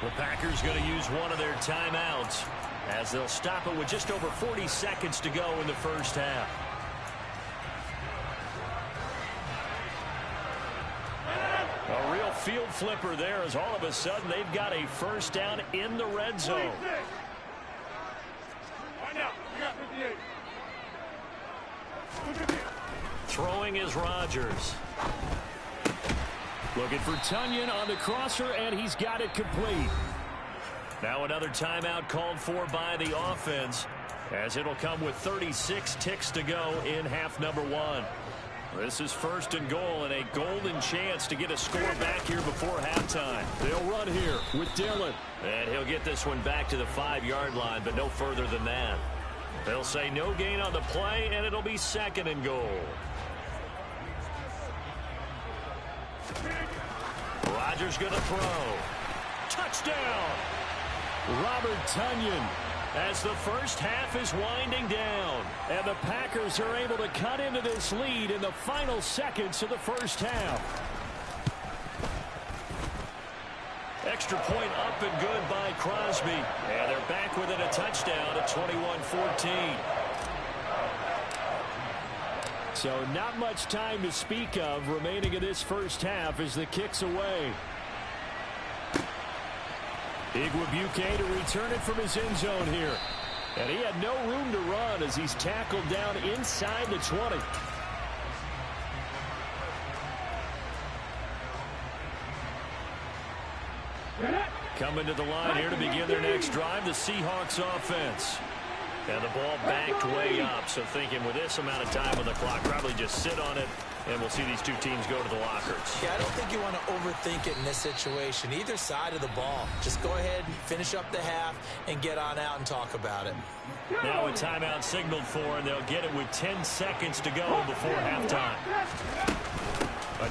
The Packers going to use one of their timeouts as they'll stop it with just over 40 seconds to go in the first half. A real field flipper there as all of a sudden they've got a first down in the red zone. Throwing is Rodgers. Looking for Tunyon on the crosser, and he's got it complete. Now another timeout called for by the offense, as it'll come with 36 ticks to go in half number 1. This is first and goal, and a golden chance to get a score back here before halftime. They'll run here with Dillon. And he'll get this one back to the 5-yard line, but no further than that. They'll say no gain on the play, and it'll be second and goal. Rodgers going to throw. Touchdown! Robert Tunyon, as the first half is winding down. And the Packers are able to cut into this lead in the final seconds of the first half. Extra point up and good by Crosby. And they're back within a touchdown at 21-14. So not much time to speak of remaining in this first half as the kick's away. Igwebuike to return it from his end zone here. And he had no room to run as he's tackled down inside the 20. Coming to the line here to begin their next drive, the Seahawks offense. And the ball backed way up, so thinking with this amount of time on the clock, probably just sit on it, and we'll see these two teams go to the lockers. Yeah, I don't think you want to overthink it in this situation. Either side of the ball. Just go ahead and finish up the half and get on out and talk about it. Now a timeout signaled for, and they'll get it with 10 seconds to go before halftime.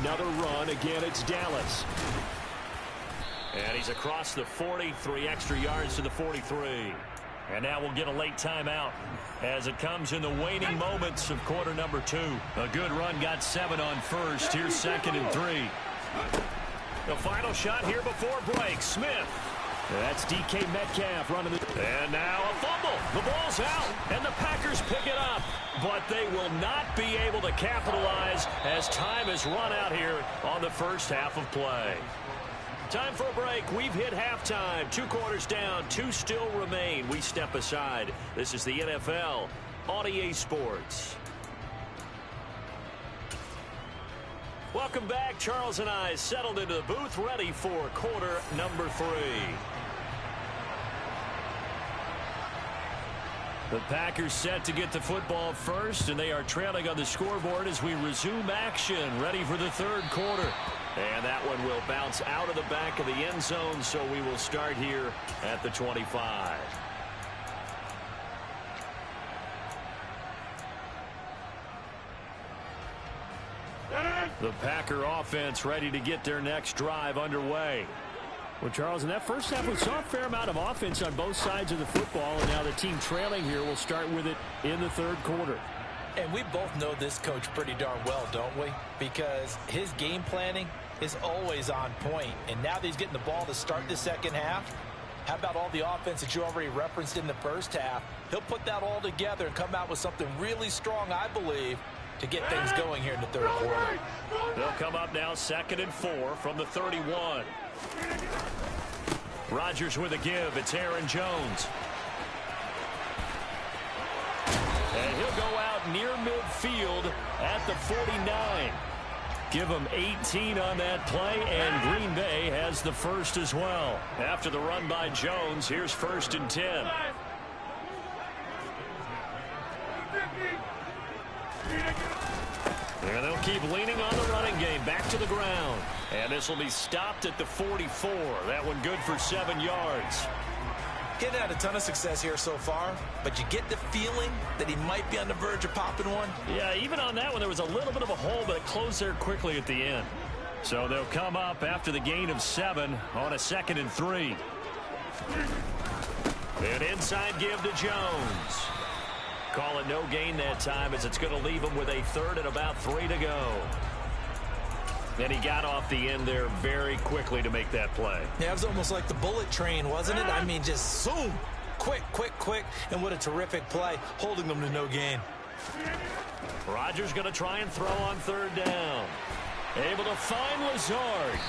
Another run. Again, it's Dallas. And he's across the 40, 3 extra yards to the 43. And now we'll get a late timeout as it comes in the waning moments of quarter number 2. A good run got 7 on first. Here's second and 3. The final shot here before break. Smith. That's DK Metcalf running the... And now a fumble. The ball's out, and the Packers pick it up. But they will not be able to capitalize as time has run out here on the first half of play. Time for a break. We've hit halftime. 2 quarters down. 2 still remain. We step aside. This is the NFL on EA Sports. Welcome back. Charles and I settled into the booth, ready for quarter number 3. The Packers set to get the football first, and they are trailing on the scoreboard as we resume action, ready for the third quarter. And that one will bounce out of the back of the end zone, so we will start here at the 25. The Packer offense ready to get their next drive underway. Well, Charles, in that first half, we saw a fair amount of offense on both sides of the football, and now the team trailing here will start with it in the third quarter. And we both know this coach pretty darn well, don't we? Because his game planning is always on point. And now that he's getting the ball to start the second half, how about all the offense that you already referenced in the first half? He'll put that all together and come out with something really strong, I believe, to get things going here in the third quarter. They'll come up now 2nd and 4 from the 31. Rodgers with a give. It's Aaron Jones. And he'll go out near midfield at the 49. Give him 18 on that play, and Green Bay has the first as well. After the run by Jones, here's 1st and 10. And they'll keep leaning on the running game. Back to the ground. And this will be stopped at the 44. That one good for 7 yards. Getting had a ton of success here so far, but you get the feeling that he might be on the verge of popping one. Yeah, even on that one, there was a little bit of a hole, but it closed there quickly at the end. So they'll come up after the gain of 7 on a 2nd and 3. An inside give to Jones. Call it no gain that time, as it's going to leave him with a 3rd and about 3 to go. And he got off the end there very quickly to make that play. Yeah, it was almost like the bullet train, wasn't it? I mean, just zoom. Quick, quick, quick. And what a terrific play, holding them to no gain. Rodgers going to try and throw on 3rd down. Able to find Lazard.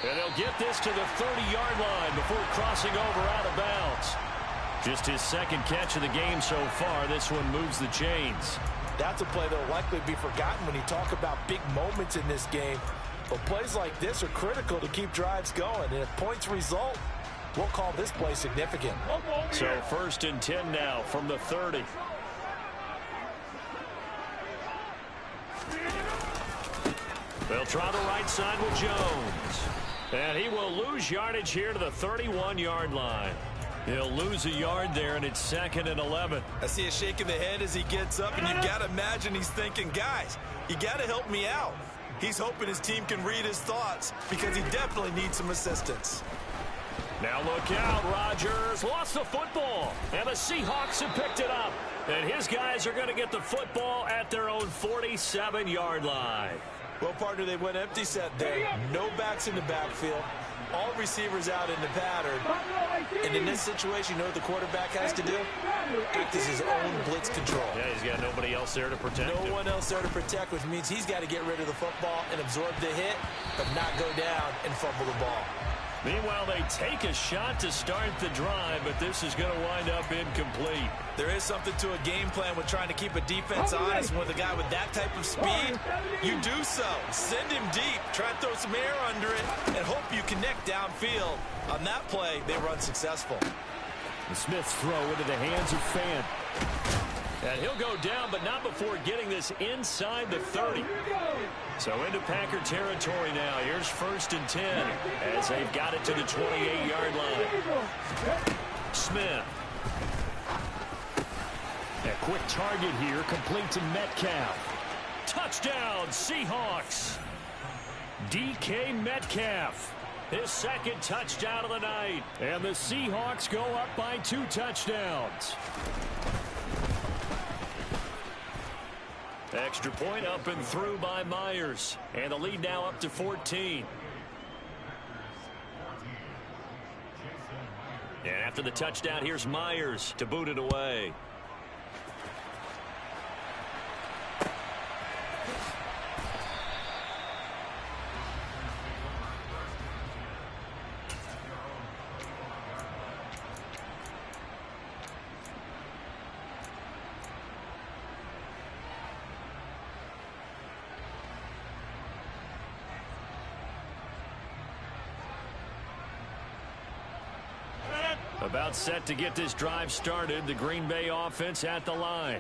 And they'll get this to the 30-yard line before crossing over out of bounds. Just his 2nd catch of the game so far. This one moves the chains. That's a play that will likely be forgotten when you talk about big moments in this game. But plays like this are critical to keep drives going. And if points result, we'll call this play significant. So 1st and 10 now from the 30. They'll try the right side with Jones. And he will lose yardage here to the 31-yard line. He'll lose a yard there, and it's 2nd and 11. I see a shake of the head as he gets up, and you've got to imagine he's thinking, guys, you got to help me out. He's hoping his team can read his thoughts because he definitely needs some assistance. Now look out, Rodgers lost the football, and the Seahawks have picked it up. And his guys are going to get the football at their own 47-yard line. Well, partner, they went empty set there. No backs in the backfield. All receivers out in the pattern. And in this situation, you know what the quarterback has to do? Act as his own blitz control. Yeah, he's got nobody else there to protect him. No one else there to protect, which means he's got to get rid of the football and absorb the hit, but not go down and fumble the ball. Meanwhile, they take a shot to start the drive, but this is going to wind up incomplete. There is something to a game plan with trying to keep a defense honest. With a guy with that type of speed, you do so. Send him deep, try to throw some air under it, and hope you connect downfield. On that play, they were unsuccessful. The Smith's throw into the hands of Fant. And he'll go down, but not before getting this inside the 30. So into Packer territory now. Here's 1st and 10 as they've got it to the 28-yard line. Smith. A quick target here, complete to Metcalf. Touchdown, Seahawks. DK Metcalf. His 2nd touchdown of the night. And the Seahawks go up by 2 touchdowns. Extra point up and through by Myers. And the lead now up to 14. And after the touchdown, here's Myers to boot it away. About set to get this drive started. The Green Bay offense at the line.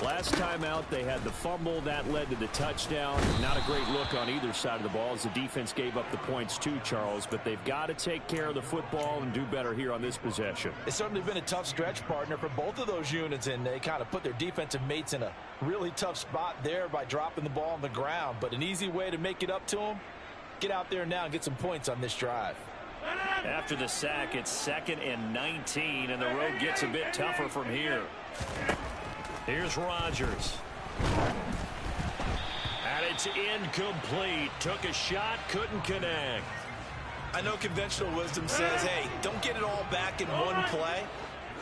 Last time out, they had the fumble. That led to the touchdown. Not a great look on either side of the ball as the defense gave up the points too, Charles. But they've got to take care of the football and do better here on this possession. It's certainly been a tough stretch, partner, for both of those units, and they kind of put their defensive mates in a really tough spot there by dropping the ball on the ground. But an easy way to make it up to them, get out there now and get some points on this drive. After the sack, it's 2nd and 19, and the road gets a bit tougher from here. Here's Rodgers. And it's incomplete. Took a shot, couldn't connect. I know conventional wisdom says, hey, don't get it all back in one play.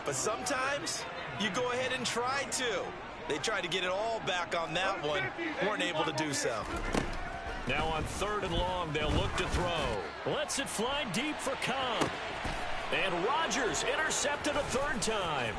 But sometimes you go ahead and try to. They tried to get it all back on that one. Weren't able to do so. Now on 3rd and long, they'll look to throw. Lets it fly deep for Cobb. And Rodgers intercepted a 3rd time.